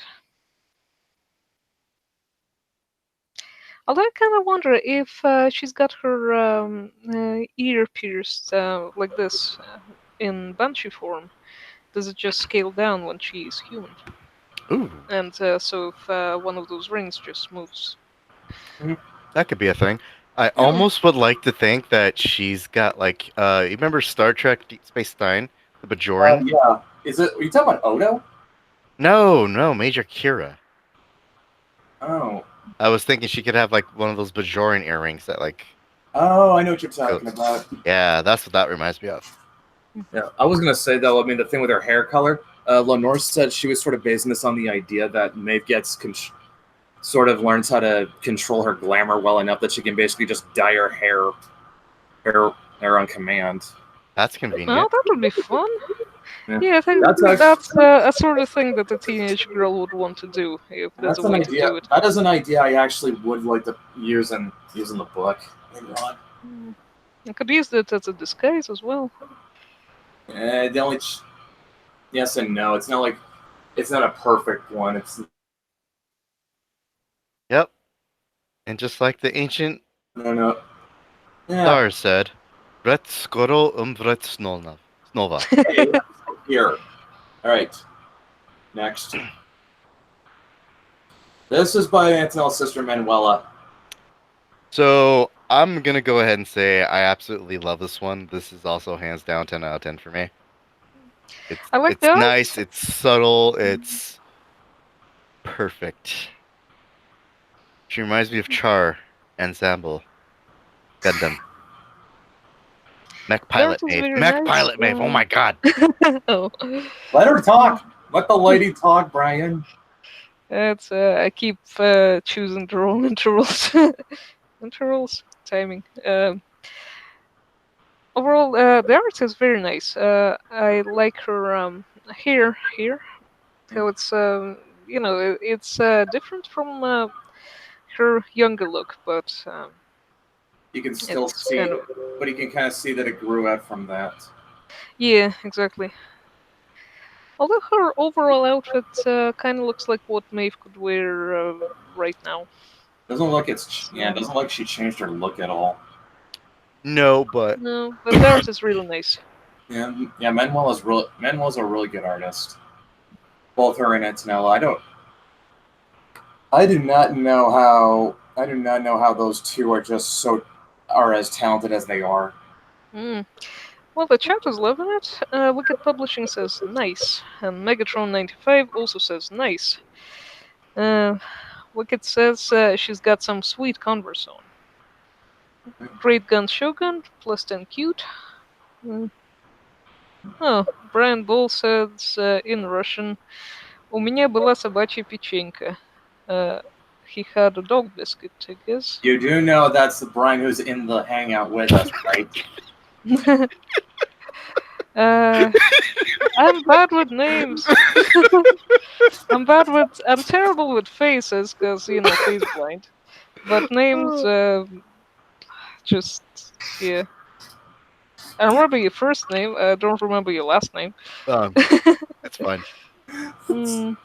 Although I kind of wonder if she's got her ear pierced like this in Banshee form. Does it just scale down when she's human? Ooh, And so if one of those rings just moves. that could be a thing. I Yeah. almost would like to think that she's got like you remember Star Trek Deep Space Nine, the Bajoran? Yeah. Is it? Are you talking about Odo? No, no, Major Kira. Oh. I was thinking she could have like one of those Bajoran earrings that like Oh, I know what you're talking goes. about. Yeah, that's what that reminds me of. Yeah, I was gonna say though. I mean, the thing with her hair color, Lenore said she was sort of basing this on the idea that Maeve sort of learns how to control her glamour well enough that she can basically just dye her hair, hair on command. That's Oh, convenient. that would be fun. Yeah. Yeah, I think That's that's a sort of thing that a teenage girl would want to do if there's a That's an way to idea. do it. That is an idea I actually would like to use in the book. Hang on. I could use it as a disguise as well. The only yes and no. It's not like it's not a perfect one. It's Yep. And just like the ancient no. Yeah. stars said, Vret skoro vret snova. Hey, here. All right. Next. This is by Antonel's sister Manuela. So I'm gonna go ahead and say I absolutely love this one. This is also hands down 10 out of 10 for me. I like It's the nice, art. it's subtle, it's perfect. She reminds me of Char Ensemble. Gundam. Mech The art Pilot is Maeve. very Mech nice. Pilot Maeve. Oh my god. Oh, Let her talk. Let the lady talk, Brian. it's I keep choosing the wrong intervals. Intervals timing. Overall, the art is very nice. I like her hair here. How it's it's different from her younger look, but You can still it's see, kind of but you can kind of see that it grew out from that. yeah, exactly. Although her overall outfit kind of looks like what Maeve could wear right now. Doesn't look like it's yeah. It doesn't look like she changed her look at all. No, but No, but the art is really nice. Yeah. Manuel's a really good artist. Both her and Antonella. I do not know how. I do not know how those two are as talented as they are. Mm. Well, the chat is loving it. Wicked Publishing says nice, and Megatron95 also says nice. Uh, Wicked says she's got some sweet Converse on. Great Gun Shogun, plus 10 cute. Mm. Oh, Brian Bull says in Russian, У меня была собачья печенька. He had a dog biscuit, I guess. You do know that's the Brian who's in the hangout with us, right? I'm bad with names. I'm terrible with faces, cause face blind. But names, just yeah. I remember your first name. I don't remember your last name. it's fine. Mm.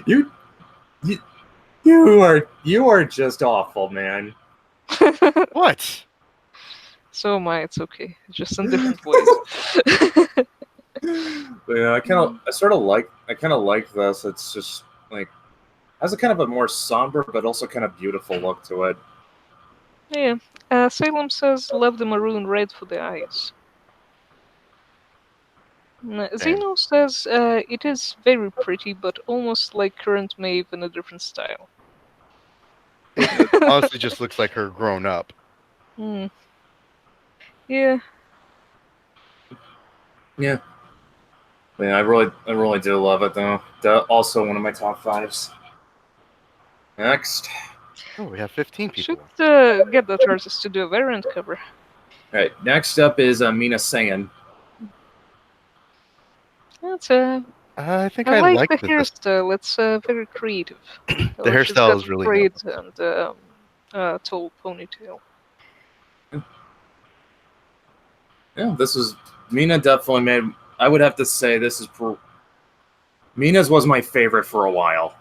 You, you, you are just awful, man. What? So am I. It's okay. Just in different ways. But, yeah, I kind of like this. It's just like has a kind of a more somber but also kind of beautiful look to it. Yeah. Salem says, love the maroon red for the eyes. Zeno says, it is very pretty, but almost like current Maeve in a different style. It honestly just looks like her grown up. Hmm. Yeah. Yeah. Yeah, I really do love it though. Also one of my top fives. Next. Oh, we have 15 Should people. get that artist to do a variant cover. Alright, next up is Mina Singing. That's I think I I like like the this. hairstyle. It's very creative. The She's hairstyle got is really braids noticeable. and tall ponytail. Yeah, this is Mina definitely made. I would have to say this is Mina's was my favorite for a while.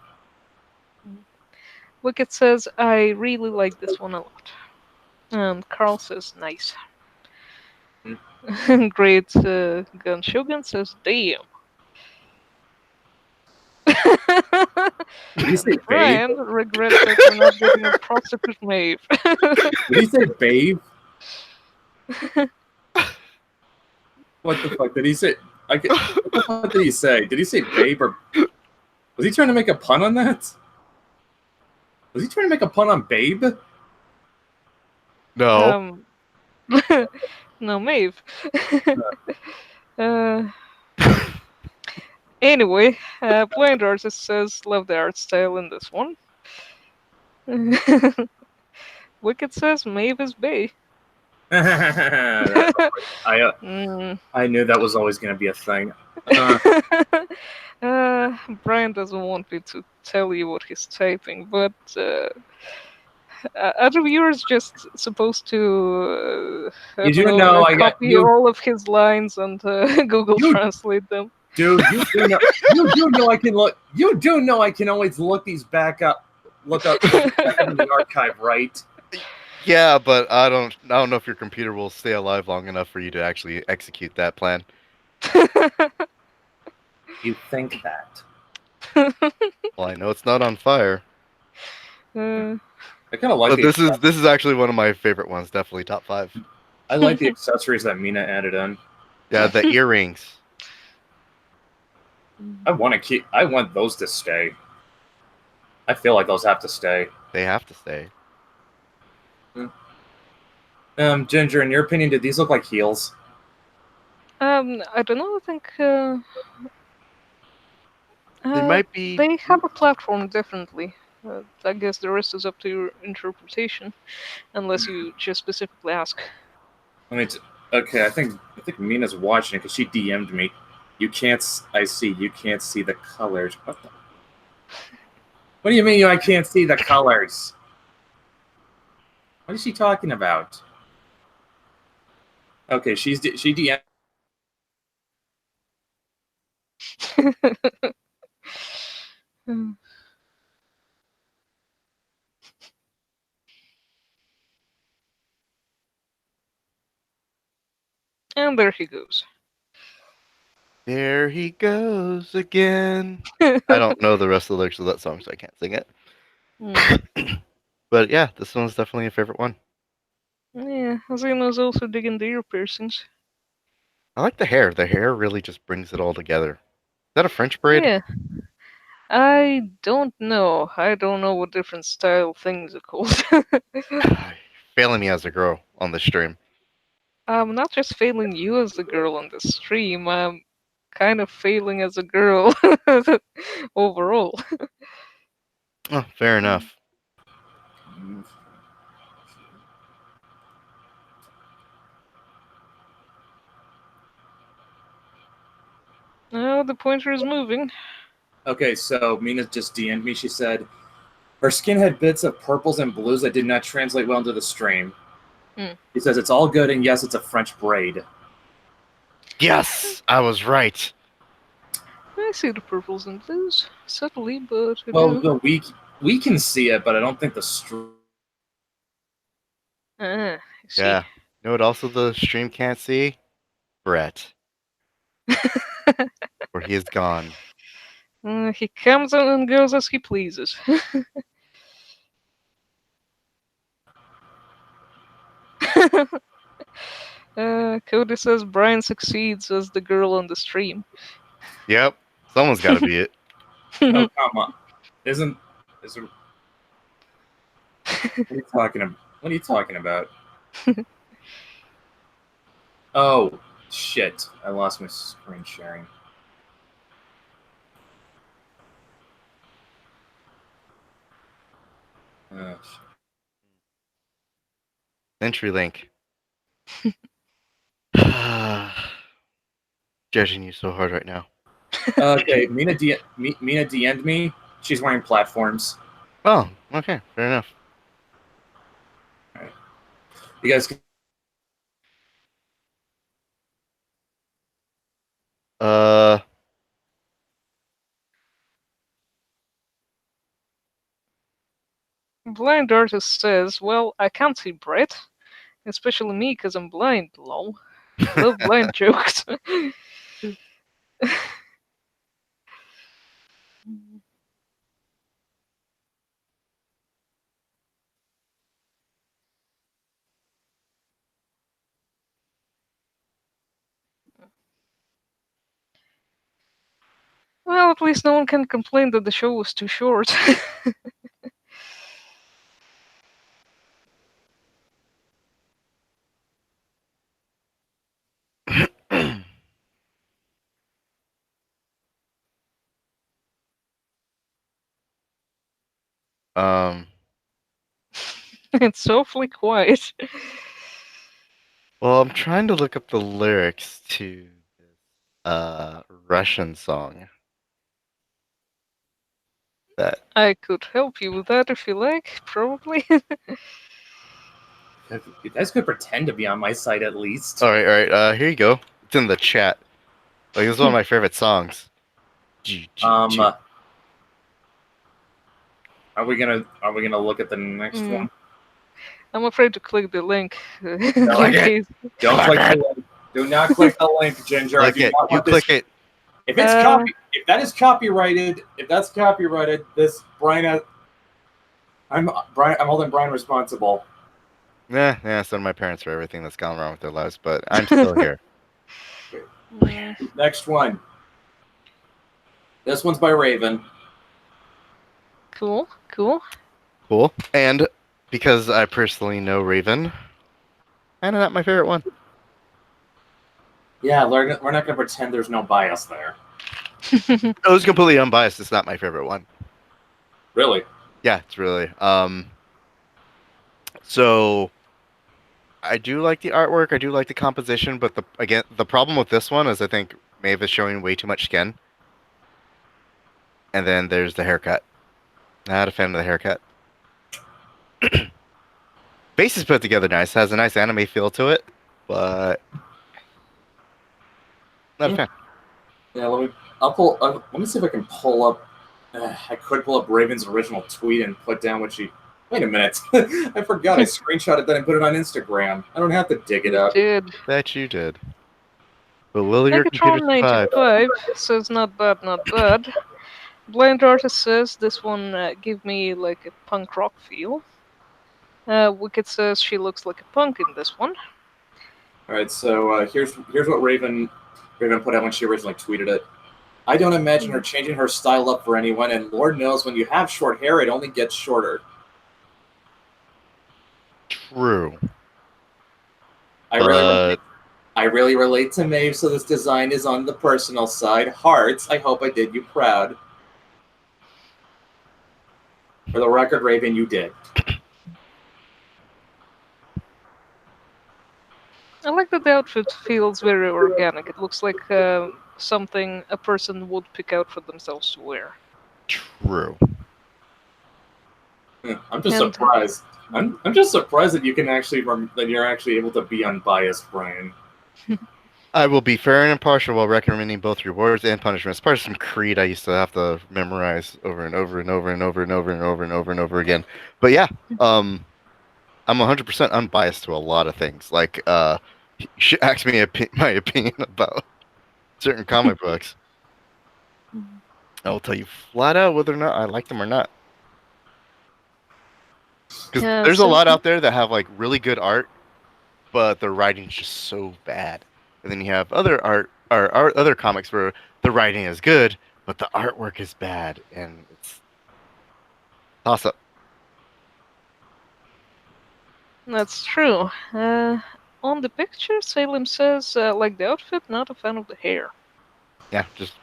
Wicked says, I really like this one a lot. And Carl says, nice. Great Gun Shogun says, damn. Did he say babe? Brian regrets that we're not getting a prostitute Maeve. Did he say babe? What the fuck did he say? What the fuck did he say? Did he say babe or was he trying to make a pun on that? Was he trying to make a pun on babe? No. No, Maeve. uh, anyway, Blind Artist says, love the art style in this one. Wicked says, Maeve is bae. I knew that was always going to be a thing. Brian doesn't want me to tell you what he's typing, but are the viewers just supposed to copy all of his lines and Google Translate them? Dude, you do know I can look. You do know I can always look these back up. Look up in the archive, right? Yeah, but I don't know if your computer will stay alive long enough for you to actually execute that plan. You think that? Well, I know it's not on fire. I kind of like. But this is actually one of my favorite ones. Definitely top 5. I like the accessories that Mina added in. Yeah, the earrings. I want those to stay. I feel like those have to stay. They have to stay. Ginger, in your opinion, did these look like heels? I don't know. I think They might be. They have a platform, definitely. I guess the rest is up to your interpretation, unless you just specifically ask. Okay, I think Mina's watching it because she DM'd me. You can't. I see. You can't see the colors. What the? What do you mean I can't see the colors? What is she talking about? Okay, she DM'd. And there he goes. There he goes again. I don't know the rest of the lyrics of that song, so I can't sing it. Mm. But yeah, this one's definitely a favorite one. Yeah, Zeno's also digging the ear piercings. I like the hair. The hair really just brings it all together. Is that a French braid? Yeah, I don't know. I don't know what different style things are called. Failing me as a girl on the stream. I'm not just failing you as a girl on the stream, I'm kind of failing as a girl overall. Oh, fair enough. Oh, the pointer is moving. Okay, so Mina just DM'd me. She said her skin had bits of purples and blues that did not translate well into the stream. Hmm. He says it's all good, and yes, it's a French braid. Yes, I was right. I see the purples and blues, subtly, but I Well, do. we can see it, but I don't think the stream. I see. Yeah. You know what also the stream can't see? Brett. Where he is gone. He comes and goes as he pleases. Cody says Brian succeeds as the girl on the stream. Yep. Someone's got to be it. Oh, come on! Isn't is it, what are you talking about? What are you talking about? Oh shit! I lost my screen sharing. Oh, shit. Entry link. Judging you so hard right now. Okay, Mina DM'd me. She's wearing platforms. Oh, okay. Fair enough. You guys can Uh, Blind artist says, "Well, I can't see Brett, especially me, 'cause I'm blind. Lol. Love blind jokes." Well, at least no one can complain that the show was too short. um, It's awfully quiet. well, I'm trying to look up the lyrics to this Russian song. That I could help you with that if you like, probably. you guys could pretend to be on my side at least. all right. Here you go. It's in the chat. Like this is one of my favorite songs. Are we gonna look at the next Mm. one? I'm afraid to click the link in like it. case. Don't click the link. Do not click the link, Ginger. I Click do it. not You want this. click it. If it's if that is copyrighted, this Brian has, I'm holding Brian responsible. Yeah, so do my parents for everything that's gone wrong with their lives, but I'm still here. Next one. This one's by Raven. Cool. Cool. And because I personally know Raven, kind of not my favorite one. Yeah, we're not going to pretend there's no bias there. It was completely unbiased. It's not my favorite one. Really? Yeah, it's really. So I do like the artwork. I do like the composition, but the problem with this one is I think Maeve is showing way too much skin. And then there's the haircut. Not a fan of the haircut. Face is put together nice. Has a nice anime feel to it, but not a fan. Yeah, let me see if I can pull up. I could pull up Raven's original tweet and put down what she. Wait a minute, I forgot. I screenshotted that and put it on Instagram. I don't have to dig it up. Did. That you did. But will your computer Megatron survive? 95 says not bad, not bad. Blind Artist says this one give me like a punk rock feel. Wicked says she looks like a punk in this one. All right, so here's what Raven put out when she originally tweeted it. I don't imagine her changing her style up for anyone, and Lord knows when you have short hair, it only gets shorter. True. I really relate to Maeve, so this design is on the personal side. Hearts, I hope I did you proud. For the record, Raven, you did. I like that the outfit feels very organic. It looks like something a person would pick out for themselves to wear. True. I'm just surprised. I'm just surprised that you can actually that you're actually able to be unbiased, Brian. I will be fair and impartial while recommending both rewards and punishments. Part of some Creed I used to have to memorize over and over and over and over and over and over and over and over again. But yeah, I'm 100% unbiased to a lot of things. Like, you should ask me my opinion about certain comic books. I will tell you flat out whether or not I like them or not. Because there's a lot out there that have like really good art, but the writing's just so bad. And then you have other art or other comics where the writing is good, but the artwork is bad, and it's toss up. That's true. On the picture, Salem says, like the outfit, not a fan of the hair. Yeah, just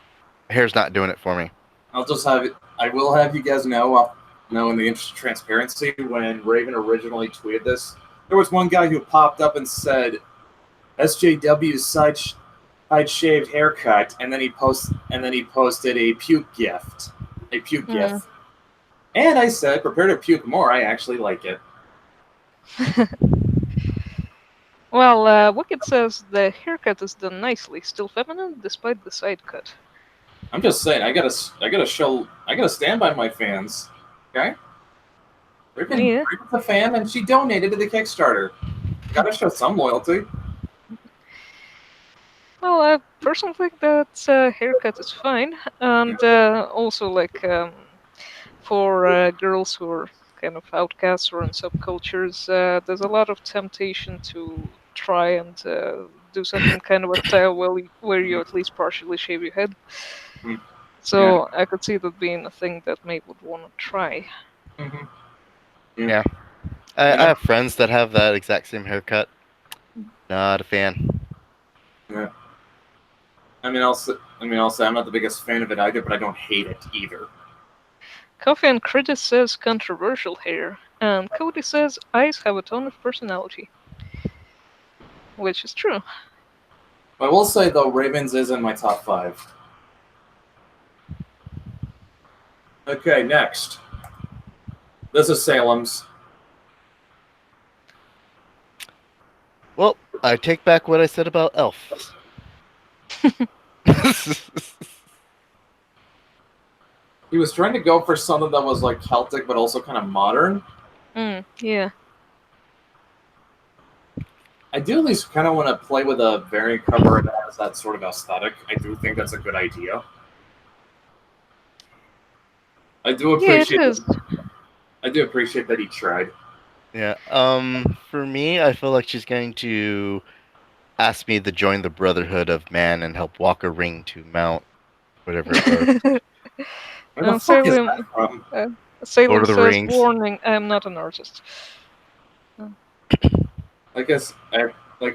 hair's not doing it for me. I'll just have it. I will have you guys know, in the interest of transparency, when Raven originally tweeted this, there was one guy who popped up and said, "SJW's side shaved haircut," and then he posted a puke gift, gif. And I said, "Prepare to puke more. I actually like it." Well, Wicked says the haircut is done nicely, still feminine despite the side cut. I'm just saying, I gotta stand by my fans. Okay? Raven's a fan, and she donated to the Kickstarter. Gotta show some loyalty. Well, I personally think that haircut is fine, and also like for girls who are kind of outcasts or in subcultures, there's a lot of temptation to try and do something kind of a style where you at least partially shave your head. So I could see that being a thing that Maeve would want to try. Mm-hmm. Yeah. I have friends that have that exact same haircut. Not a fan. Yeah. I mean, I'll say I'm not the biggest fan of it either, but I don't hate it either. Coffee and Critis says controversial hair, and Cody says eyes have a ton of personality. Which is true. I will say, though, Ravens is in my top 5. Okay, next. This is Salem's. Well, I take back what I said about elves. He was trying to go for something that was like Celtic, but also kind of modern. Yeah. I do at least kind of want to play with a variant cover that has that sort of aesthetic. I do think that's a good idea. I do appreciate. Yeah, it is. I do appreciate that he tried. Yeah. For me, I feel like she's going to ask me to join the Brotherhood of Man and help walk a ring to mount whatever it was. Where the fuck is that from? Salem Lord of the says, Rings. warning, I am not an artist. Like I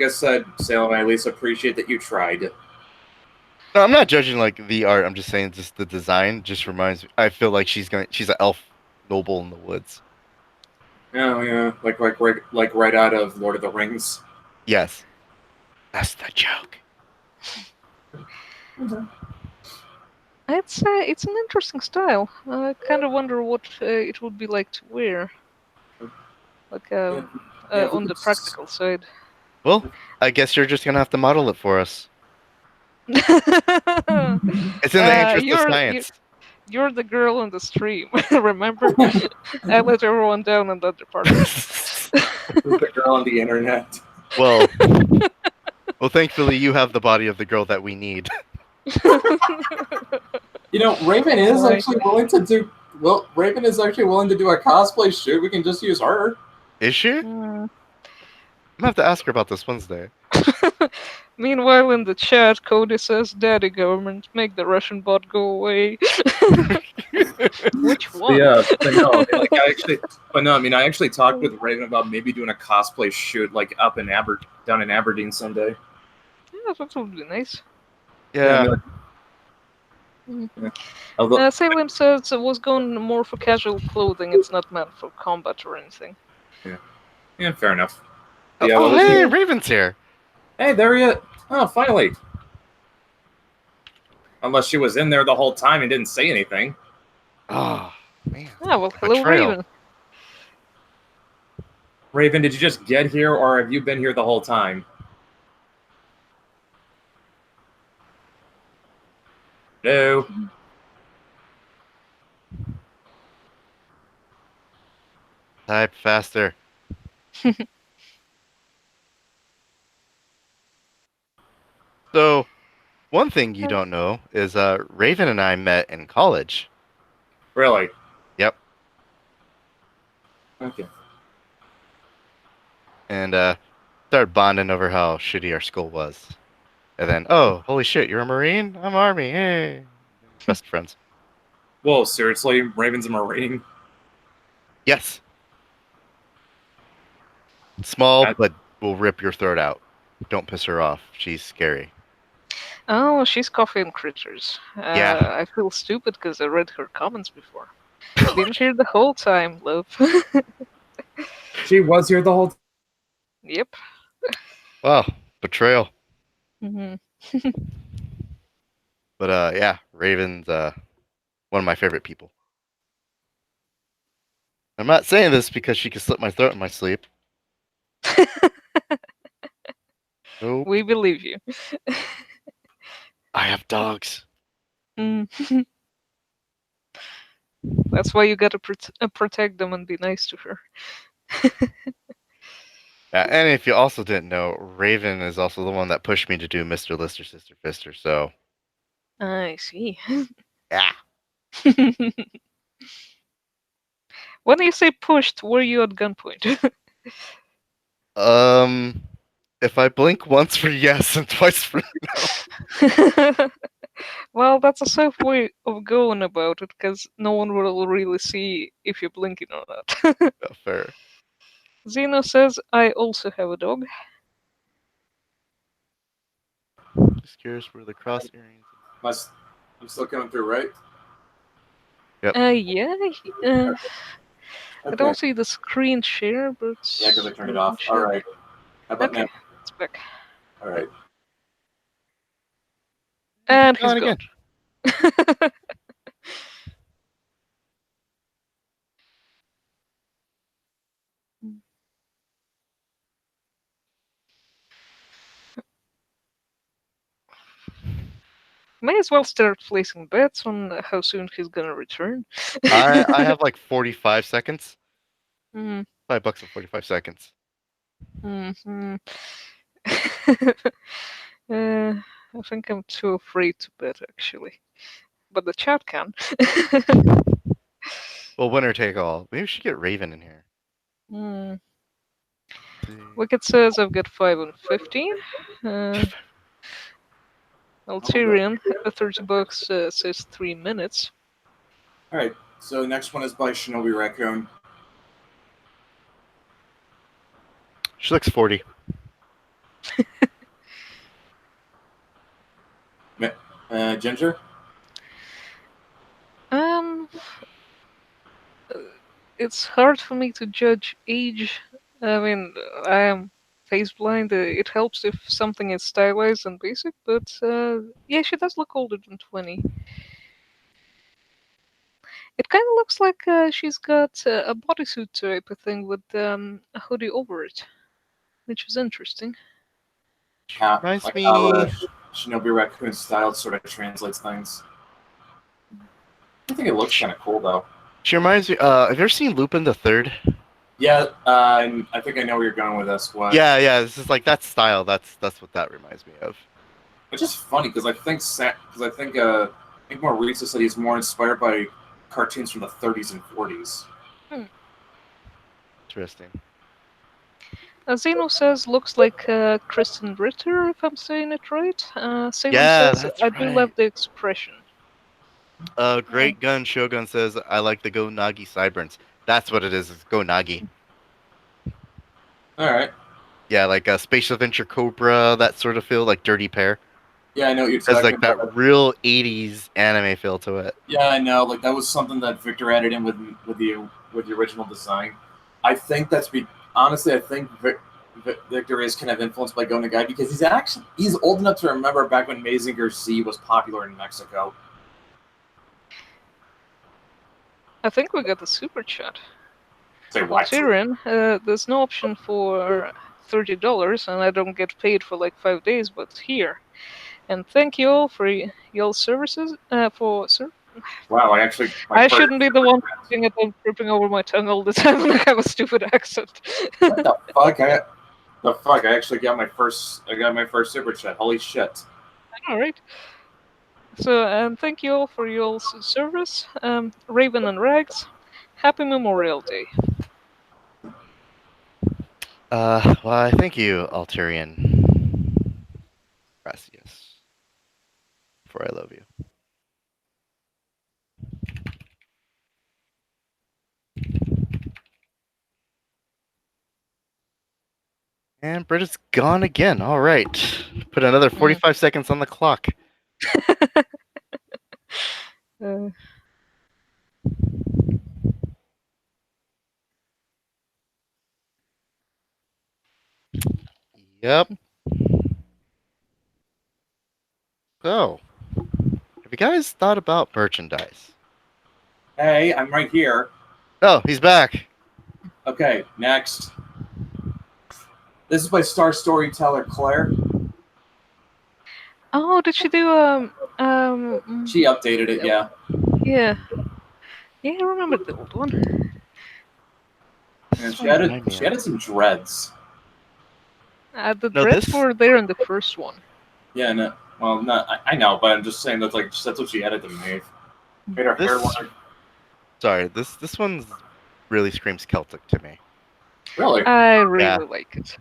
said, Salem, I at least appreciate that you tried. No, I'm not judging like the art. I'm just saying just the design just reminds me. I feel like she's an elf noble in the woods. Oh yeah, like right out of Lord of the Rings. Yes, that's the joke. I'd say it's an interesting style. I kind of wonder what it would be like to wear. Like on the practical side. Well, I guess you're just gonna have to model it for us. It's in the interest of science. You're the girl in the stream. Remember? I let everyone down in that department. The girl on the internet. Well, Well, thankfully, you have the body of the girl that we need. You know, Raven is Right. actually willing to do. Well, Raven is actually willing to do a cosplay shoot. We can just use her. Is she? I'm Mm. gonna have to ask her about this Wednesday. Meanwhile, in the chat, Cody says, "Daddy government, make the Russian bot go away." Which one? Yeah, but no, I mean, like I actually talked with Raven about maybe doing a cosplay shoot like up in down in Aberdeen someday. Yeah, that would be nice. Yeah, I Yeah. mean, like, Mm. yeah. Although, Salem says it was going more for casual clothing. It's not meant for combat or anything. yeah, fair enough. Oh, Yeah, oh, well, hey, Raven's here. hey, there you. Oh, finally. Unless she was in there the whole time and didn't say anything. Oh, man. Ah, well, hello, Betrayal. Raven. Raven, did you just get here, or have you been here the whole time? No. Type faster. So, one thing you don't know is Raven and I met in college. Really? Yep. Okay. And started bonding over how shitty our school was. And then, oh, holy shit, you're a Marine? I'm Army. Hey. Best friends. Whoa, seriously? Raven's a Marine? Yes. Small, That- but will rip your throat out. Don't piss her off. She's scary. Oh, she's coffee and critters. Yeah. I feel stupid because I read her comments before. Been here the whole time, love. She was here the whole time. Yep. Wow. Betrayal. Hmm. But yeah, Raven's one of my favorite people. I'm not saying this because she can slit my throat in my sleep. Nope. We believe you. I have dogs. Mm. That's why you gotta protect them and be nice to her. Yeah, and if you also didn't know, Raven is also the one that pushed me to do Mr. Lister Sister Fister, so I see. yeah. When you say pushed, were you at gunpoint? If I blink once for yes and twice for Well, that's a safe way of going about it, because no one will really see if you're blinking or not. no, fair. Zeno says, I also have a dog. Just curious where the cross earrings. I'm still coming through, right? Yeah, I Okay. don't see the screen share, but... Yeah, because I turned it you off. can All share. right. How about Okay, now? it's back. All right. And he's Gone gone. again. May as well start placing bets on how soon he's gonna return. I have like 45 seconds. Hmm. $5 for 45 seconds. Mm-hmm. I think I'm too afraid to bet, actually. But the chat can. Well, winner take all. Maybe we should get Raven in here. Hmm. See. Wicked says I've got 5 on 15. Alterian, $30 says 3 minutes. All right. So next one is by Shinobi Raccoon. She looks 40. Ginger. Um, it's hard for me to judge age. I mean, I am face blind. It helps if something is stylized and basic, but yeah, she does look older than 20. It kind of looks like she's got a bodysuit type of thing with a hoodie over it, which is interesting. Reminds Like me. how Shinobi Raccoon's style sort of translates things. I think it looks kind of cool though. She reminds me. Have you ever seen Lupin the Third? Yeah, I think I know where you're going with this. What? Yeah, yeah. This is like that style. That's what that reminds me of. It's just funny because I think Mauricio said he's more inspired by cartoons from the 30s and 40s. Hmm. Interesting. Zeno says looks like Kristen Ritter, if I'm saying it right. Salem Yeah, says that's I do love right. the expression. Great Gun Shogun says I like the Go Nagi Sideburns. That's what it is. It's Go Nagi. All right. Yeah, like a Space Adventure Cobra, that sort of feel, like Dirty Pair. Yeah, I know what you're Has talking like that about. real '80s anime feel to it. Yeah, I know. Like that was something that Victor added in with the original design. I think that's be honestly, I think Victor is kind of influenced by Go Nagai because he's old enough to remember back when Mazinger Z was popular in Mexico. I think we got the super chat. Say Well, what? Tyrion, there's no option for $30, and I don't get paid for like 5 days, but here. And thank you all for your services. Wow, I actually my I first shouldn't be the one doing it and tripping over my tongue all the time when I have a stupid accent. what the fuck? The fuck! I actually got my first. I got my first super chat. Holy shit! All right. So, and thank you all for your service. Raven and Rags, happy Memorial Day. Why, thank you, Alterian. Gracias. For I love you. And Britta's gone again. All right. Put another 45 seconds on the clock. Uh, Yep. So, have you guys thought about merchandise? Hey, I'm right here. Oh, he's back. Okay, next. This is by Star Storyteller Claire. oh, did she do She updated it. Yeah. yeah, yeah, I remember the old one. And This one remind me she of. added some dreads. The No, dreads this. were there in the first one. Yeah, no, well, no, I know, but I'm just saying that's what she added to Maeve. Made her hair This. look Sorry, this one's really screams Celtic to me. really. I Yeah. really like it.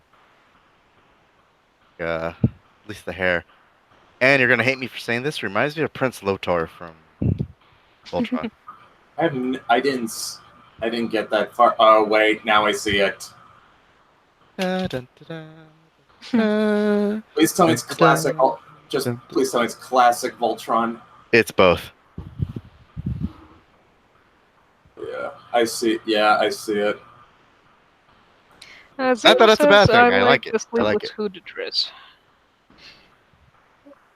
At least the hair. And you're gonna hate me for saying this. Reminds me of Prince Lotar from Voltron. I didn't get that far. Oh wait, now I see it. Da, dun, da, da, da, Please tell me dun, it's da, classic. da, Just dun, da. please tell me it's classic Voltron. It's both. Yeah, I see. Yeah, I see it. Not that Zeno that's a says bad I thing. I like like it. the I like sleeveless it. hooded dress.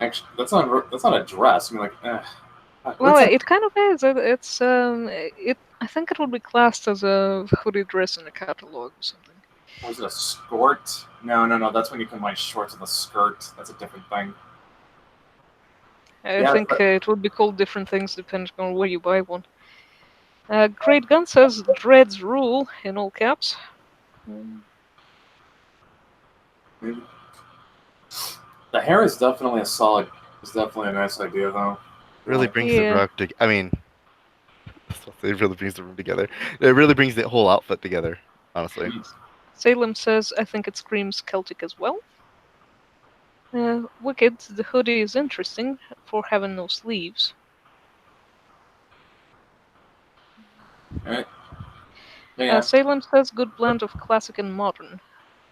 Actually, that's not a dress. I mean, like, Well, what's that? it kind of is. It's it. I think it would be classed as a hoodie dress in a catalog or something. Was it a skirt? No, no, no. That's when you combine shorts with a skirt. That's a different thing. I Yeah, think it would be called different things depending on where you buy one. Great Gun says dreads rule in all caps. maybe. The hair is definitely a solid. It's definitely a nice idea, though. Really Really. brings the Yeah. rug to. I mean, it really brings the room together. It really brings the whole outfit together. Honestly. Salem says I think it screams Celtic as well. Wicked, the hoodie is interesting for having no sleeves. Right. Yeah. Salem says good blend of classic and modern,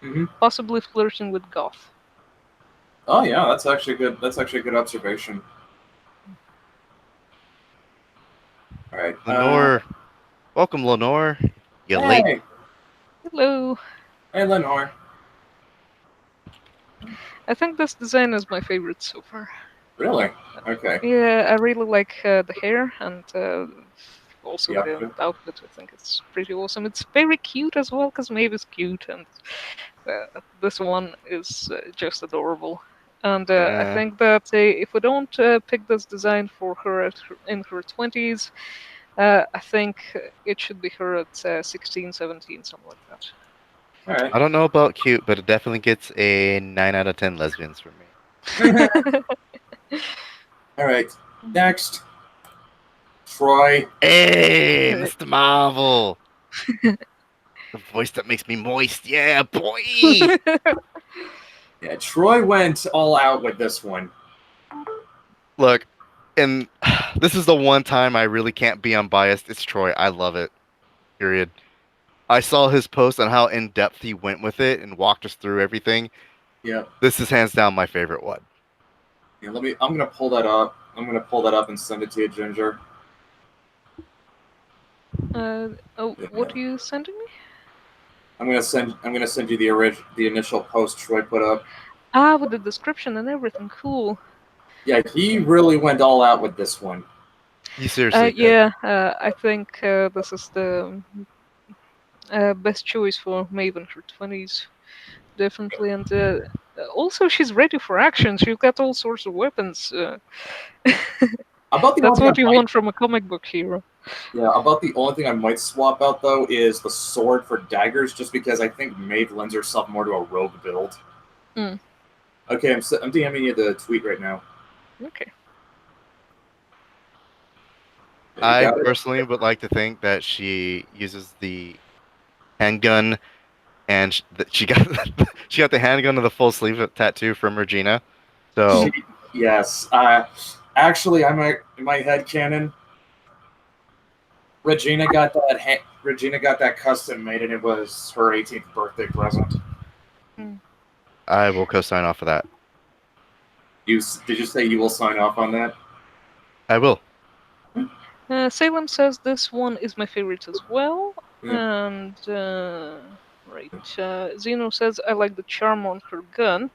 Mm-hmm. possibly flirting with goth. Oh yeah, that's actually good. That's actually a good observation. All right. Lenore, welcome, Lenore. You late? Hey, Hello. hey, Lenore. I think this design is my favorite so far. Really? Okay. Yeah, I really like the hair and also Yeah. the outfit. I think it's pretty awesome. It's very cute as well because Maeve is cute, and this one is just adorable. And I think that if we don't pick this design for her in her 20s, I think it should be her at 16, 17, something like that. All right. I don't know about cute, but it definitely gets a 9 out of 10 lesbians for me. All right. Next, Troy. Hey, Mr. Marvel! The voice that makes me moist. Yeah, boy! Yeah, Troy went all out with this one. Look, and this is the one time I really can't be unbiased. It's Troy. I love it. Period. I saw his post on how in depth he went with it and walked us through everything. Yeah. This is hands down my favorite one. Yeah. Let me. I'm gonna pull that up. I'm gonna pull that up and send it to you, Ginger. Oh, what are you sending me? I'm gonna send. I'm gonna send you the initial post Troy put up. Ah, with the description and everything. Cool. Yeah, he really went all out with this one. He seriously did. Yeah, I think this is the best choice for Maeve in her 20s, definitely. And also, she's ready for action. She's got all sorts of weapons. About the That's only what thing you I might, want from a comic book hero. yeah, about the only thing I might swap out though is the sword for daggers, just because I think Maeve lends herself more to a rogue build. Hmm. Okay, I'm DMing you the tweet right now. Okay. Yeah, you I got it. personally would like to think that she uses the handgun and she got she got the handgun and the full sleeve tattoo from Regina. So She, yes. Actually, I might in my head canon. Regina got that custom made, and it was her 18th birthday present. Hmm. I will co-sign off of that. Did you say you will sign off on that? I will. Salem says this one is my favorite as well. Yeah. And, right. Zeno says I like the charm on her gun.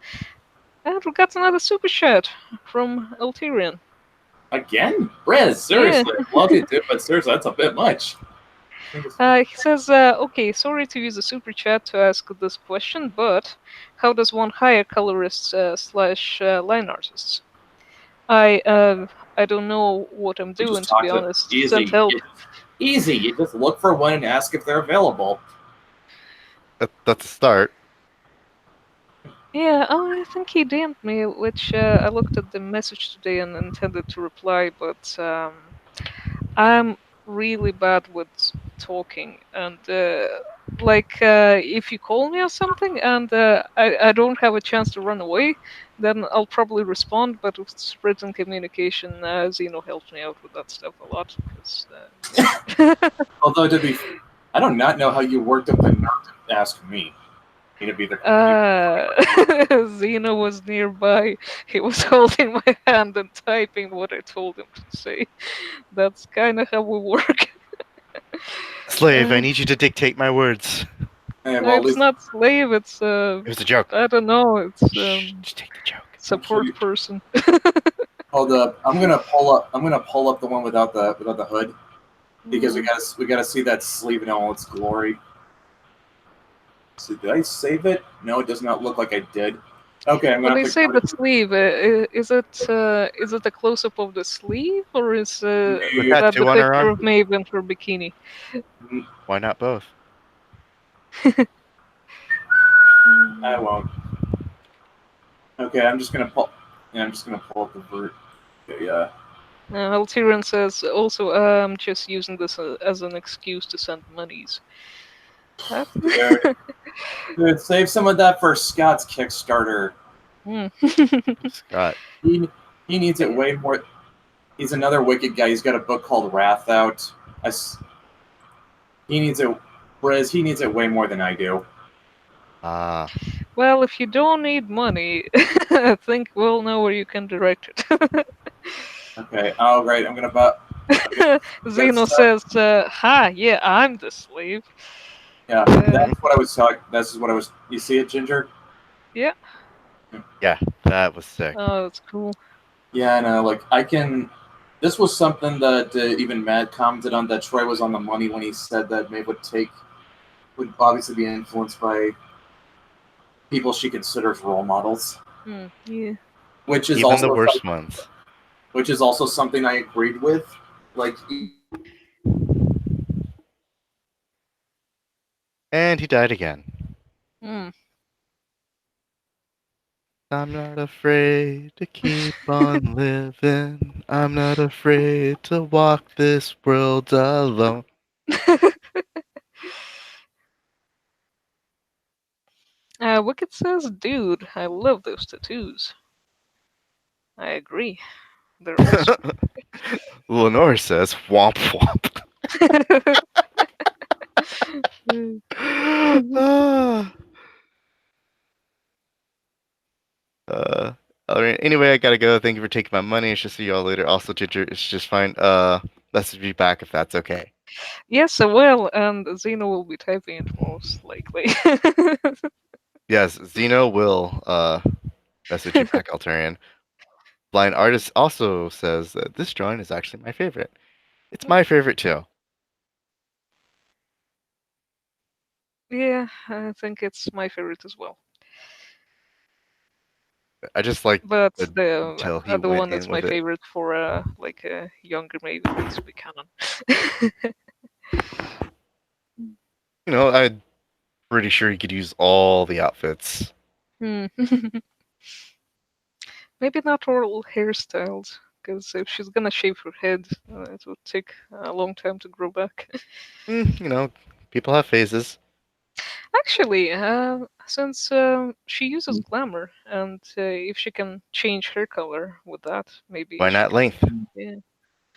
And we got another super chat from Alterian. Again, Brez, Yeah. seriously, I love you, dude, but seriously, that's a bit much. He says, okay, sorry to use a super chat to ask this question, but how does one hire colorists slash line artists? I don't know what I'm You just doing, to be talk to honest. Send easy, help. easy. You just look for one and ask if they're available. That's a start. Yeah, oh, I think he DM'd me, which I looked at the message today and intended to reply, but I'm really bad with talking. And, if you call me or something and I don't have a chance to run away, then I'll probably respond, but with written communication, Zeno helps me out with that stuff a lot. Cause, yeah. Although I do not know how you worked up the nerve to ask me. To be the Zeno was nearby. He was holding my hand and typing what I told him to say. That's kind of how we work. Slave, I Uh, need you to dictate my words. well, at it's least not slave. It's It was a joke. I don't know. It's Shh, just take the joke. support person. hold up. I'm gonna pull up. I'm gonna pull up the one without the hood because we gotta see that sleeve in all its glory. So did I save it? No, it does not look like I did. Okay, I'm When gonna they have to say go the to sleeve, is it a close up of the sleeve, or is The New that the tattoo on her picture arm? of Maeve in her bikini? Why not both? I won't. Okay, I'm just gonna pull. Yeah, I'm just gonna pull up the vert. Okay, yeah. Altiran says also, I'm just using this as an excuse to send monies. That- Dude, save some of that for Scott's Kickstarter. Hmm. Scott. He he needs it way more. He's another wicked guy. He's got a book called Wrath out. He needs it, whereas he needs it way more than I do. Ah. Well, if you don't need money, I think we'll know where you can direct it. Okay. Oh, great. I'm gonna buy. Zeno That's says, "Ha, yeah, I'm the slave." yeah. Uh, That's what I was talking. This is what I was. You see it, Ginger? yeah. Yeah, that was sick. Oh, that's cool. Yeah, and like I can. This was something that even Matt commented on. That Troy was on the money when he said that Maeve would obviously be influenced by people she considers role models, Yeah. which is Even the also worst ones. which is also something I agreed with. Like And he died again. Hmm. I'm not afraid to keep on living. I'm not afraid to walk this world alone. Wicked says, "Dude, I love those tattoos." I agree. They're awesome. Lenore says, "Womp womp." Ah. Uh, all right. Anyway, I gotta go. Thank you for taking my money. I should see y'all later. Also, Ginger, it's just fine. Message me back if that's okay. Yes, I will, and Xeno will be typing it most likely. Yes, Zeno will message you back, Altarian. Blind Artist also says that this drawing is actually my favorite. It's my favorite too. Yeah, I think it's my favorite as well. I just like But the the detail he other went one in that's my with it. favorite for like a younger Maeve needs to be canon. You know, I'm pretty sure he could use all the outfits. Hmm. Maybe not all hairstyles, because if she's gonna shave her head, it would take a long time to grow back. You know, people have phases. Actually, since she uses glamour, and if she can change hair color with that, maybe Why she not can. length? Yeah.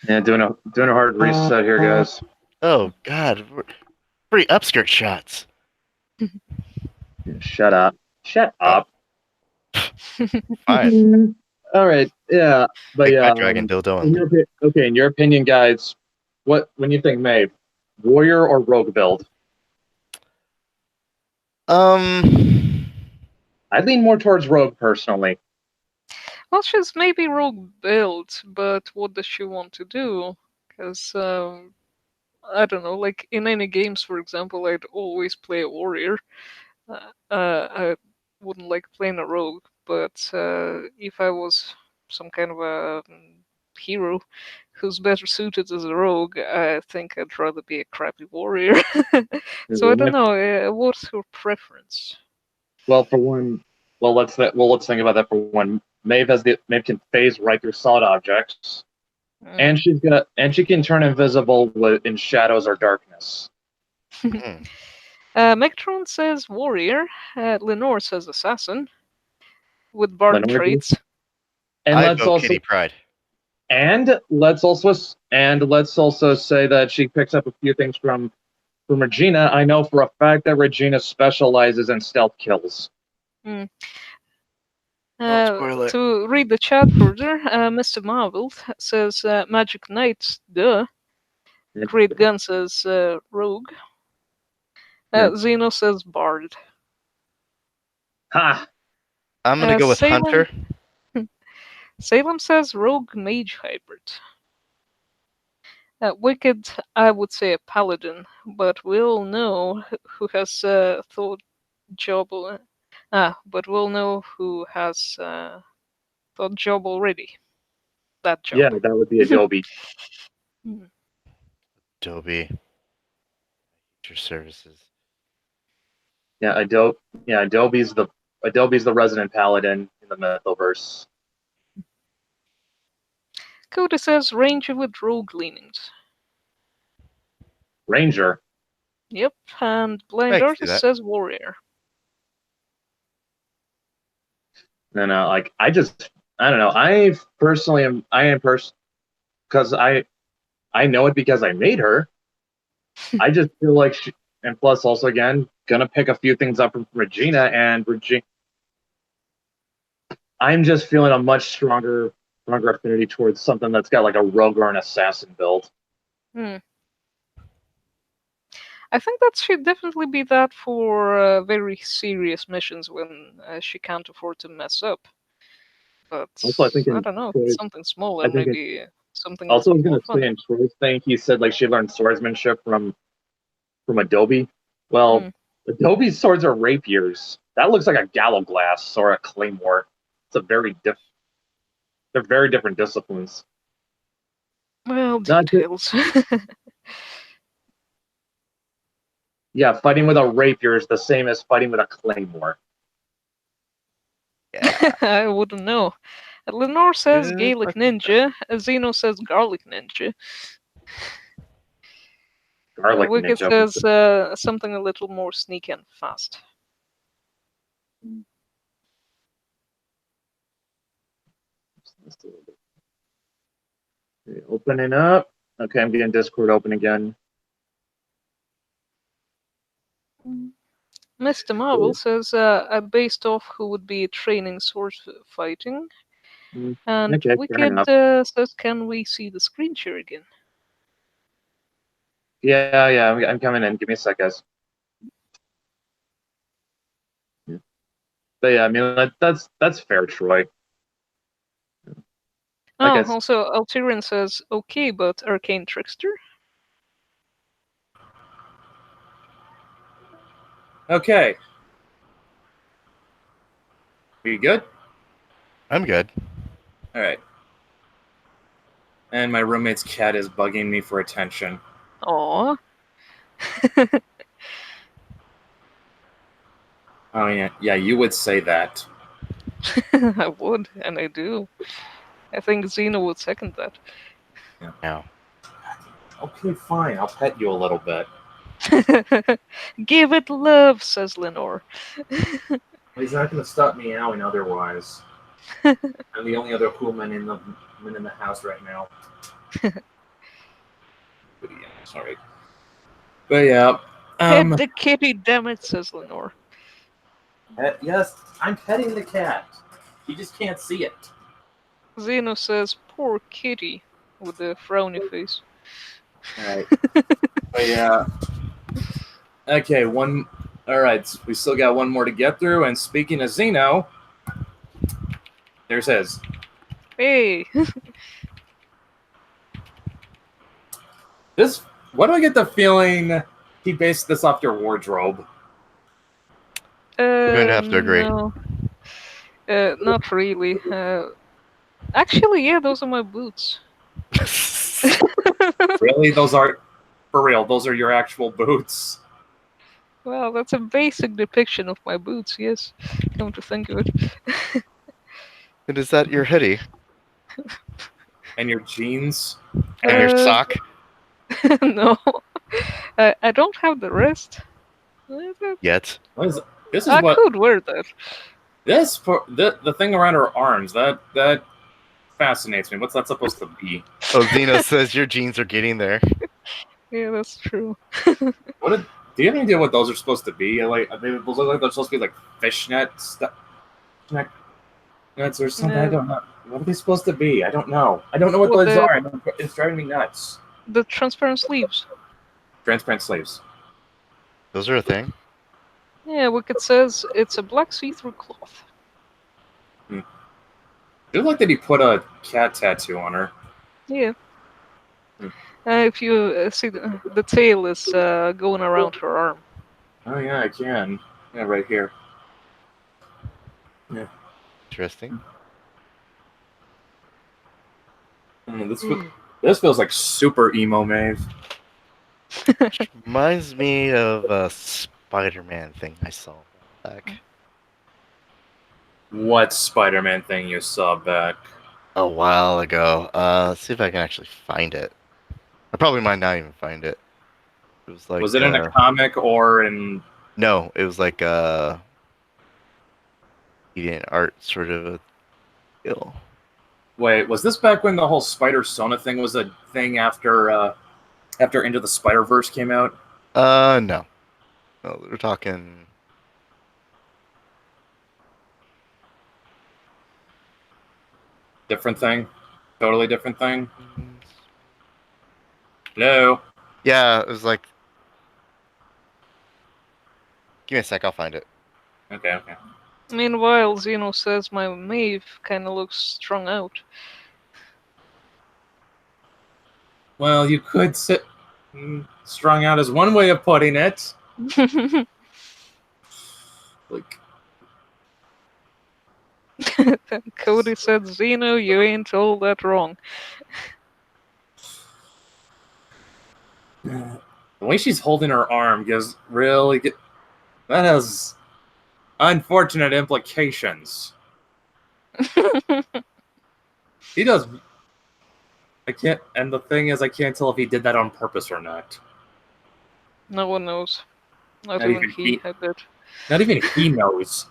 Yeah, doing a hard reset here, guys. Oh God, free upskirt shots. Shut up. Shut Oh, up. fine. All right. Yeah, but Take yeah. my dragon dildo In and your, okay, in your opinion, guys, what when you think Maeve, warrior or rogue build? um, I lean more towards rogue personally. Well, she's maybe rogue built, but what does she want to do? Because I don't know. Like in any games, for example, I'd always play a warrior. I wouldn't like playing a rogue, but if I was some kind of a hero who's better suited as a rogue, I think I'd rather be a crappy warrior. So I don't know. What's your preference? Well, for one, let's think about that for one. Maeve can phase right through solid objects, Mm. and she can turn invisible in shadows or darkness. hmm. Megatron says warrior. Lenore says assassin with bard Lenore, traits. and I let's vote also Kitty Pride. and let's also say that she picks up a few things from Regina. I know for a fact that Regina specializes in stealth kills. Mm. Don't spoil it. To read the chat further, Mr. Marvel says Magic Knight, duh. Great Gun says Rogue. Yeah. Zeno says Bard. Ha! I'm gonna go with Salem Hunter. Salem says Rogue Mage Hybrid. Wicked, I would say a Paladin, but we'll know who has thought job. But we'll know who has thought job already. That Yeah, job. that would be Adobe. Hmm. Adobe. Your services. Yeah, Adobe's the resident paladin in the Mythoverse. Coda says Ranger with Rogue leanings. Ranger. Yep, and Blind I can see Artist that. says Warrior. No, like I don't know. I am because I know it because I made her. I just feel like and plus also again gonna pick a few things up from Regina and Regina. I'm just feeling a much stronger affinity towards something that's got like a rogue or an assassin build. Hmm. I think that should definitely be that for very serious missions when she can't afford to mess up. But Also, I think I in don't know, if it's Troy, something I smaller, think it, maybe something a also I little was more gonna fun. say in Troy's thing, he said like she learned swordsmanship from Adobe. Well, Hmm. Adobe's swords are rapiers. That looks like a gallowglass or a claymore. It's a they're very different disciplines. Well, Not to, details. Yeah, fighting with a rapier is the same as fighting with a claymore. Yeah. I wouldn't know. Lenore says Good Gaelic question. ninja. Zeno says garlic ninja. Garlic Wicked ninja. says something a little more sneaky and fast. Okay, opening up. Okay, I'm getting Discord open again. Mr. Marvel says based off who would be training sword fighting. And Okay, fair Wicked enough. says, can we see the screen share again? Yeah, I'm coming in. Give me a sec, guys. But yeah, I mean that's fair, Troy. Like I Oh, s- also Altyrian says, okay, but Arcane Trickster? Okay. Are you good? I'm good. All right. And my roommate's cat is bugging me for attention. Aw. Oh yeah, you would say that. I would, and I do. I think Xena would second that. Now. Okay, fine. I'll pet you a little bit. Give it love, says Lenore. He's not going to stop meowing otherwise. I'm the only other human in the house right now. But yeah, sorry. But yeah, Pet the kitty, damn it, says Lenore. yes, I'm petting the cat. You just can't see it. Xeno says, poor kitty, with a frowny face. All right. But yeah. Okay, one. All right, we still got one more to get through. And speaking of Zeno, there's his. Hey! This. Why do I get the feeling he based this off your wardrobe? I'm going to have to agree. No. Not really. Actually, yeah, those are my boots. Really? Those aren't for real. Those are your actual boots. Well, that's a basic depiction of my boots, yes. Come to think of it. And is that your hoodie? And your jeans. And your sock? No. I don't have the rest. Yet. What is this? Is I what could wear that. this the thing around her arms that fascinates me. What's that supposed to be? Oh, Zeno says your jeans are getting there. Yeah, that's true. Do you have any idea what those are supposed to be? Like, those look like they're supposed to be like fishnet stuff, nets or something. I Yeah. don't know. What are they supposed to be? I don't know. I don't know what Well, those are. It's driving me nuts. The transparent sleeves. Transparent sleeves. Those are a thing. Yeah, Wicked says it's a black see-through cloth. It looked like that he put a cat tattoo on her. Yeah. Hmm. If you see, the tail is going around her arm. Oh yeah, I can. Yeah, right here. Interesting. This feels like super emo, Maeve. Which reminds me of a Spider-Man thing I saw back What Spider-Man thing you saw back? a while ago. Let's see if I can actually find it. I probably might not even find it. It was like Was it in a comic or in? no, it was like deviant art sort of a deal. Wait, was this back when the whole Spider-Sona thing was a thing after Into the Spider-Verse came out? No. No, we're talking Different thing? Totally different thing? Hello? yeah, it was like give me a sec, I'll find it. Okay. Meanwhile, Zeno says my Maeve kind of looks strung out. Well, you could sit strung out as one way of putting it. Like, Cody said, Zeno, you ain't all that wrong. The way she's holding her arm gives really get that has unfortunate implications. He does. I can't. And the thing is, I can't tell if he did that on purpose or not. No one knows. Not Not even even he, he. I bet. Not even he knows.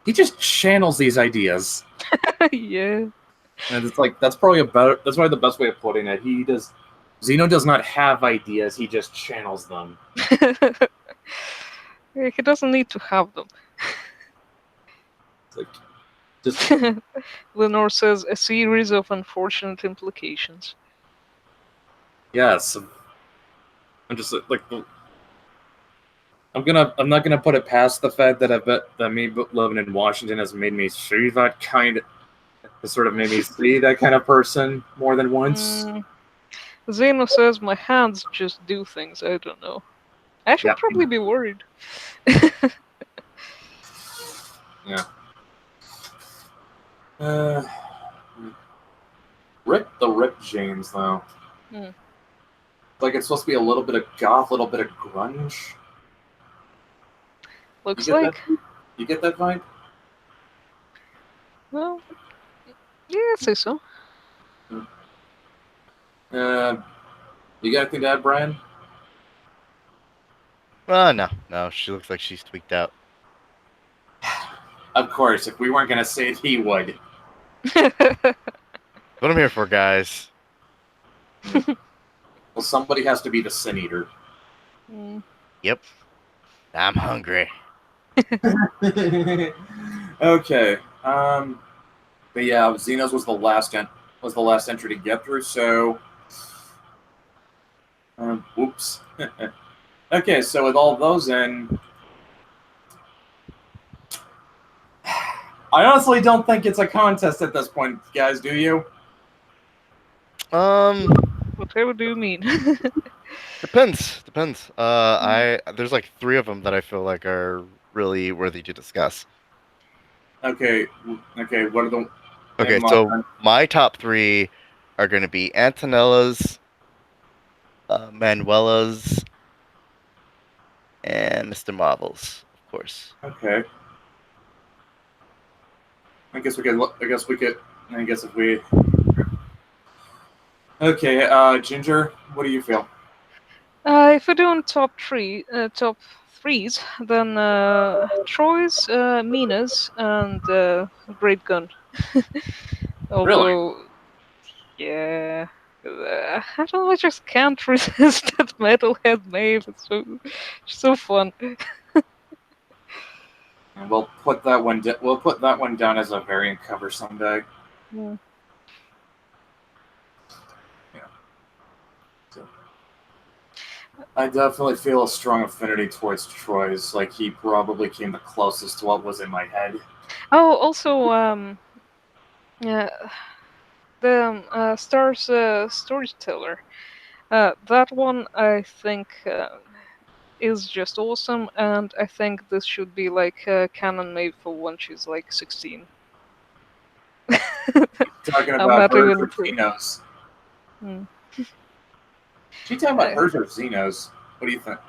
He just channels these ideas, Yeah. and it's like that's probably about. That's probably the best way of putting it. He does. Zeno does not have ideas. He just channels them. Yeah, he doesn't need to have them. It's like just Lenore says a series of unfortunate implications. yes. I'm just like I'm not gonna put it past the fact that I bet that me living in Washington has made me see that kind of has sort of made me see that kind of person more than once. Mm, Zeno says my hands just do things. I don't know. I should Yeah, probably be worried. yeah. Uh, Rick James though. Hmm. Like it's supposed to be a little bit of goth, a little bit of grunge. Looks You get that? like. You get that vibe? Well, yeah, I'd say so. Uh, you got anything to add, Brian? No. She looks like she's tweaked out. Of course, if we weren't gonna say it, he would. What I'm here for, guys. Well, somebody has to be the Sin Eater. Mm. Yep. I'm hungry. Okay. But yeah, Xenos was the last entry to get through. So, whoops. Okay, so with all those in, I honestly don't think it's a contest at this point, guys. Do you? Whatever do you mean? Depends. There's like 3 of them that I feel like are really worthy to discuss. Okay. Okay. What are the? Okay, name 'em off, so then. my top 3 are going to be Antonella's, Manuela's, and Mr. Marvel's, of course. Okay. I guess we could. I guess we could. I guess if we. Okay. Ginger, what do you feel? If we're doing top threes, then Troy's, Mina's, and Great Gun. Really? Although, yeah, I don't know, I just can't resist that metalhead Maeve. It's so fun. And we'll put that one. We'll put that one down as a variant cover someday. Yeah. So, I definitely feel a strong affinity towards Troy's. Like he probably came the closest to what was in my head. Oh, also, yeah, the Star's storyteller. That one I think is just awesome, and I think this should be like canon made for when she's like 16. Talking I'm about not hers even or kidding. Xenos. Hmm. She talking about Uh, hers or Xenos? What do you think?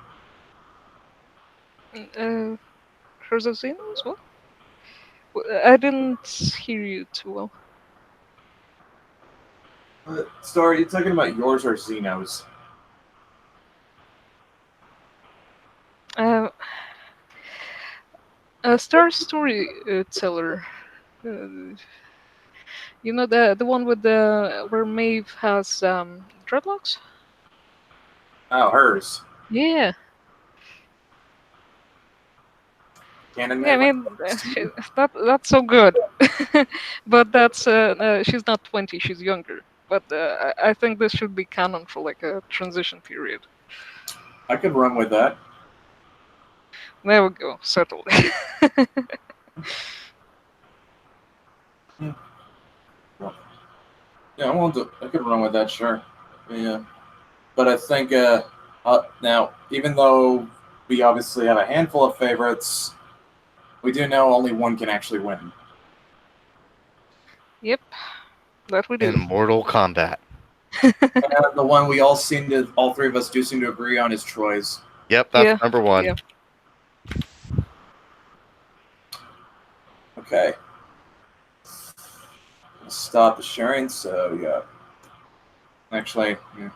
Hers of Xenos? What? I didn't hear you too well. Star, you talking about yours or Xenos? Uh, Star's storyteller. Uh, you know the one with the where Maeve has dreadlocks? Oh, hers. Yeah. Canon Yeah, I made like mean 16? that's so good, but that's she's not 20, she's younger. But I think this should be canon for like a transition period. I could run with that. There we go, settled. Yeah, I won't do. I could run with that, sure. Yeah, but I think now, even though we obviously have a handful of favorites, we do know only one can actually win. Yep, that we In do. Mortal Kombat. And the one we all three of us do seem to agree on is Troy's. Yep, that's Yeah, number one. yeah. Okay. Stop the sharing, so yeah. Actually, yeah.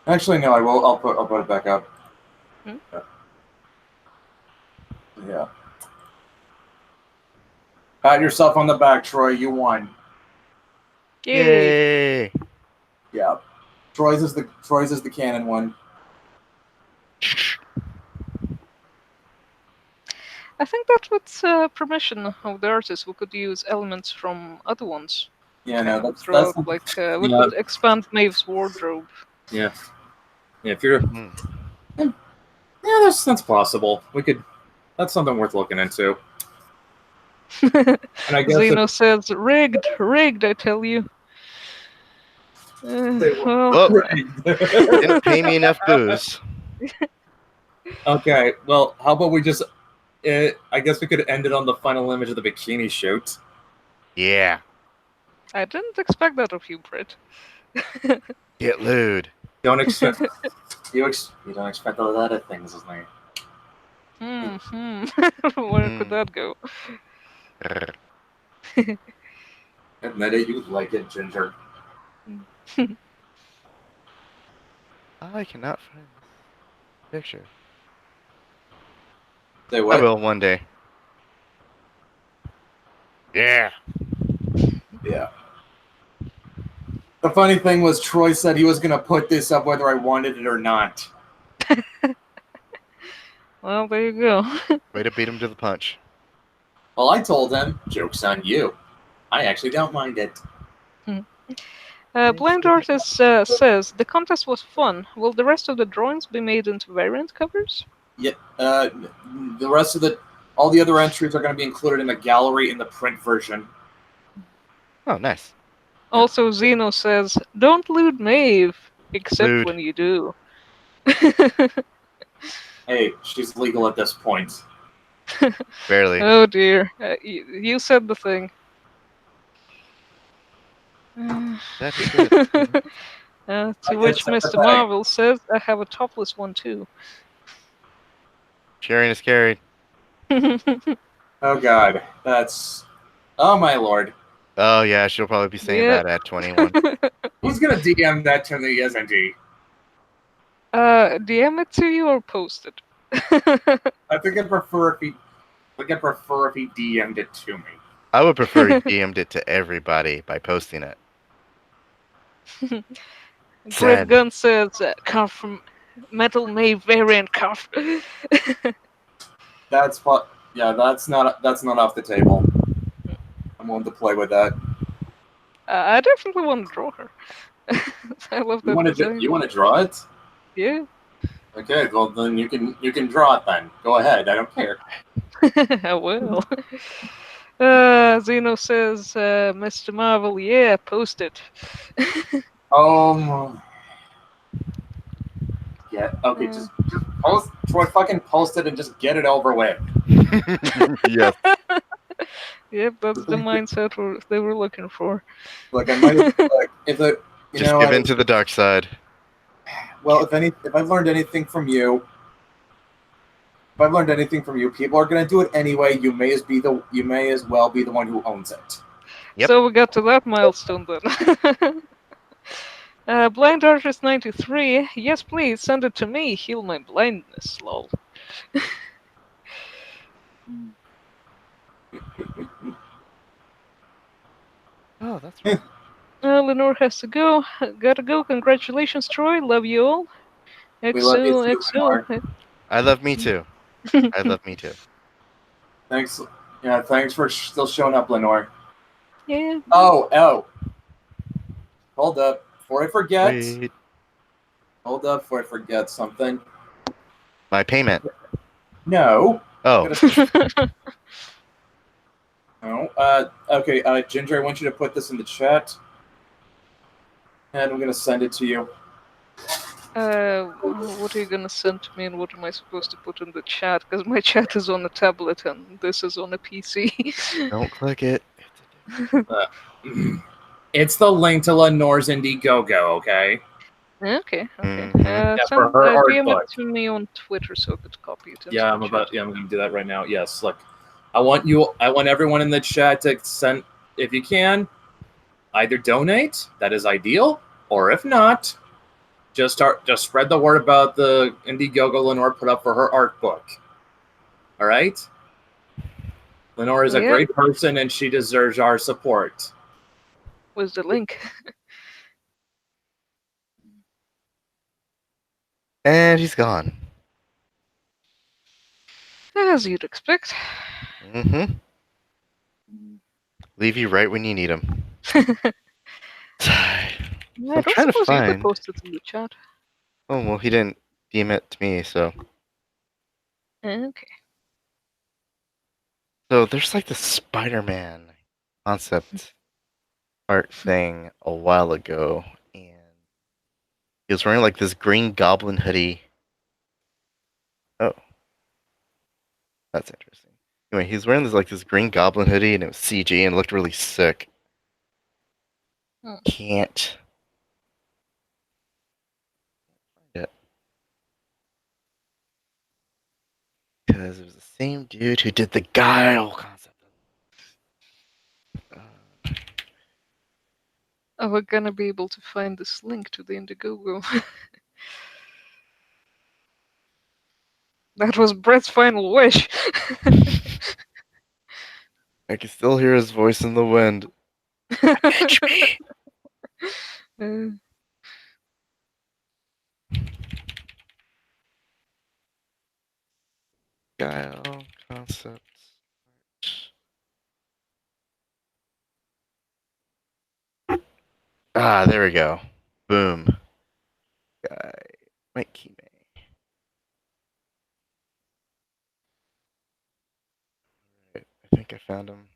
Actually, no. I'll put it back up. Hmm? Yeah. Pat yourself on the back, Troy. You won. Yay! Yay! Yeah. Troy's is the canon one. I think that with permission of the artist, we could use elements from other ones. Yeah, Kind no, of that's throughout, like we Yeah. could expand Maeve's wardrobe. Yeah. Yeah, if you're Hmm. yeah, that's possible. We could that's something worth looking into. And I guess Zeno says, rigged, I tell you. Well, Oh, didn't pay me enough booze. okay, well, how about we just I guess we could end it on the final image of the bikini shoot. Yeah, I didn't expect that of you, Britt. get lewd. Don't expect you don't expect a lot of things, isn't there? Where could Hmm. that go? Admit it, you like it, Ginger. I cannot find this picture. Say I what? will one day. Yeah. Yeah. The funny thing was, Troy said he was gonna put this up whether I wanted it or not. Well, there you go. Way to beat him to the punch. Well, I told him, joke's on you. I actually don't mind it. Blind Artist says the contest was fun. Will the rest of the drawings be made into variant covers? Yeah. The rest of all the other entries are going to be included in the gallery in the print version. Oh, nice. Also, Zeno says, "Don't loot Maeve, except Lewd. when you do." Hey, she's legal at this point. Barely. Oh dear, you said the thing. That's good. To I which get Mr. sympathetic. Marvel says, "I have a topless one too." Sharing is carried. Oh God, that's. Oh my lord. Oh yeah, she'll probably be saying Yeah. that at 21. Who's gonna DM that to me, isn't he? DM it to you or post it. I think I'd prefer if he. DM'd it to me. I would prefer he DM'd it to everybody by posting it. Great Sad. Gun says, "Cuff from Metal Maeve variant cuff." That's what. Yeah, that's not off the table. I'm willing to play with that. I definitely want to draw her. I love that design. You want to draw it? Yeah. Okay, well then you can draw it then. Go ahead. I don't care. I will. Zeno says, Mr. Marvel, yeah, post it. Yeah. Okay. Just post. Troy, fucking post it and just get it over with. Yes. Yep, that's the mindset they were looking for. Like I might like if it you Just know give in to the dark side. well if I've learned anything from you, people are gonna do it anyway. You may as well be the one who owns it. Yep. So we got to that milestone then. Blind Artist 93, yes please, send it to me, heal my blindness, lol. Oh, that's right. Lenore has to go. Gotta go. Congratulations, Troy. Love you all. We love you too, XO. I love me too. I love me too. Thanks. Yeah, thanks for still showing up, Lenore. Yeah. Oh. Hold up. Before I forget. Wait. Hold up before I forget something. My payment. No. Oh, No. Okay, Ginger, I want you to put this in the chat. And I'm gonna send it to you. What are you gonna send to me and what am I supposed to put in the chat? Because my chat is on a tablet and this is on a PC. don't click it. Uh, It's the link to Lenore's Indiegogo, okay? Okay. Mhm. Yeah, for Send her art DM book. it to me on Twitter so I could copy it. Yeah, I'm gonna do that right now. Yes, look. I want everyone in the chat to send, if you can, either donate, that is ideal, or if not, just spread the word about the Indiegogo Lenore put up for her art book. All right? Lenore is a Yep. great person and she deserves our support. Where's the link? And he's gone. As you'd expect. Mm-hmm. Leave you right when you need him. I I'm don't trying to suppose you could find. post it in the chat. Oh well, he didn't DM it to me, so Okay. there's like the Spider-Man concept art thing a while ago, and he was wearing like this Green Goblin hoodie. Oh, that's interesting. Anyway, he was wearing this Green Goblin hoodie, and it was CG, and it looked really sick. Hmm. Can't find it because it was the same dude who did the Guile concept. Are we gonna be able to find this link to the Indiegogo? That was Brett's final wish. I can still hear his voice in the wind. Catch me! Uh, Guile concepts. Ah, there we go. Boom. Guy. Mike Kime. Right, I think I found him.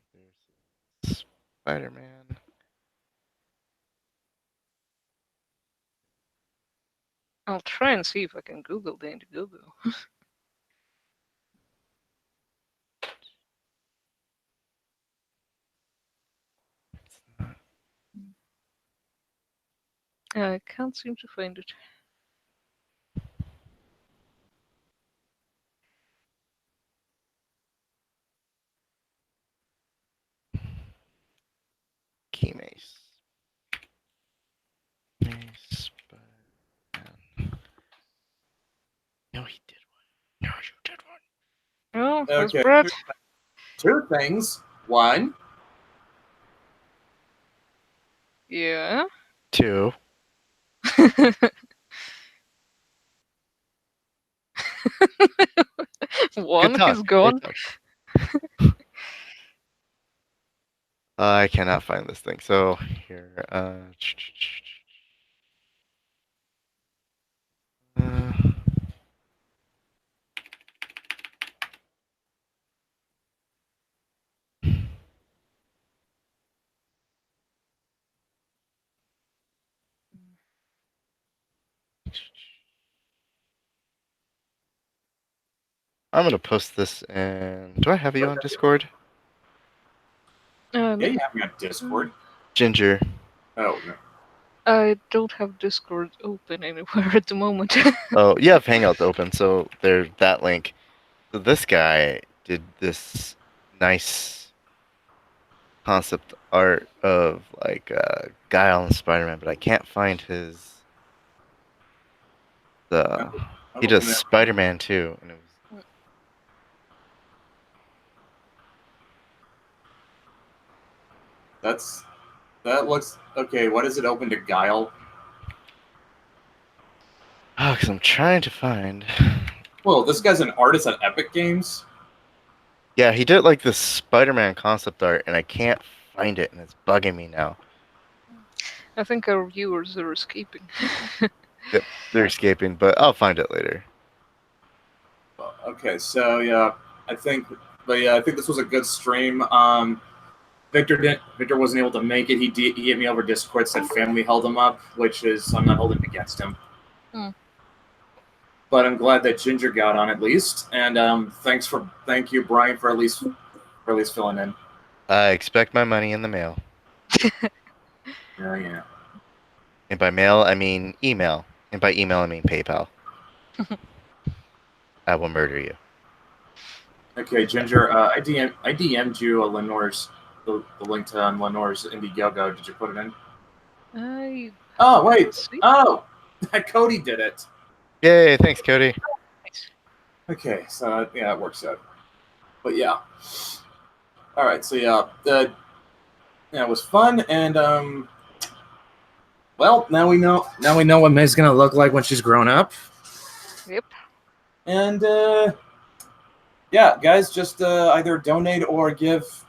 There's Spider-Man. I'll try and see if I can Google the Indiegogo. It's not I can't seem to find it. Kime. Spider-Man. No, he did one. No, you did one. Oh, that's Okay. Brett. Two things. One, Yeah. Two. One Good talk. is Great gone. talk. I cannot find this thing. So here, I'm gonna post this and do I have you on Discord? yeah, No, you have me on Discord. Ginger. Oh, no. I don't have Discord open anywhere at the moment. Oh, you have Hangouts open, so there's that link. So this guy did this nice concept art of like Guile and Spider-Man, but I can't find his the he does Spider-Man too, and it was That looks okay. What is it open to Guile? oh, because I'm trying to find. Whoa, this guy's an artist at Epic Games. Yeah, he did like this Spider-Man concept art, and I can't find it, and it's bugging me now. I think our viewers are escaping. Yep, they're escaping, but I'll find it later. Okay, so yeah, I think this was a good stream. Victor wasn't able to make it. He hit me over Discord, said family held him up, which is I'm not holding it against him. Hmm. But I'm glad that Ginger got on at least, and thank you Brian for at least filling in. I expect my money in the mail. Oh yeah. And by mail, I mean email. And by email, I mean PayPal. I will murder you. Okay, Ginger. I DM'd you Lenore's the link to Lenore's Indiegogo. Did you put it in? I Oh wait. see. Oh, Cody did it. Yay! Thanks, Cody. Nice. Okay, so yeah, it works out. But yeah. All right. So yeah, it was fun, and well, now we know what May's gonna look like when she's grown up. Yep. And yeah, guys, just either donate or give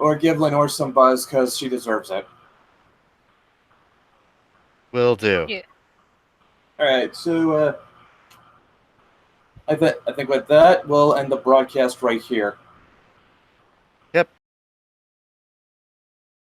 Lenore some buzz because she deserves it. Will do. Yeah. All right, so I think with that we'll end the broadcast right here.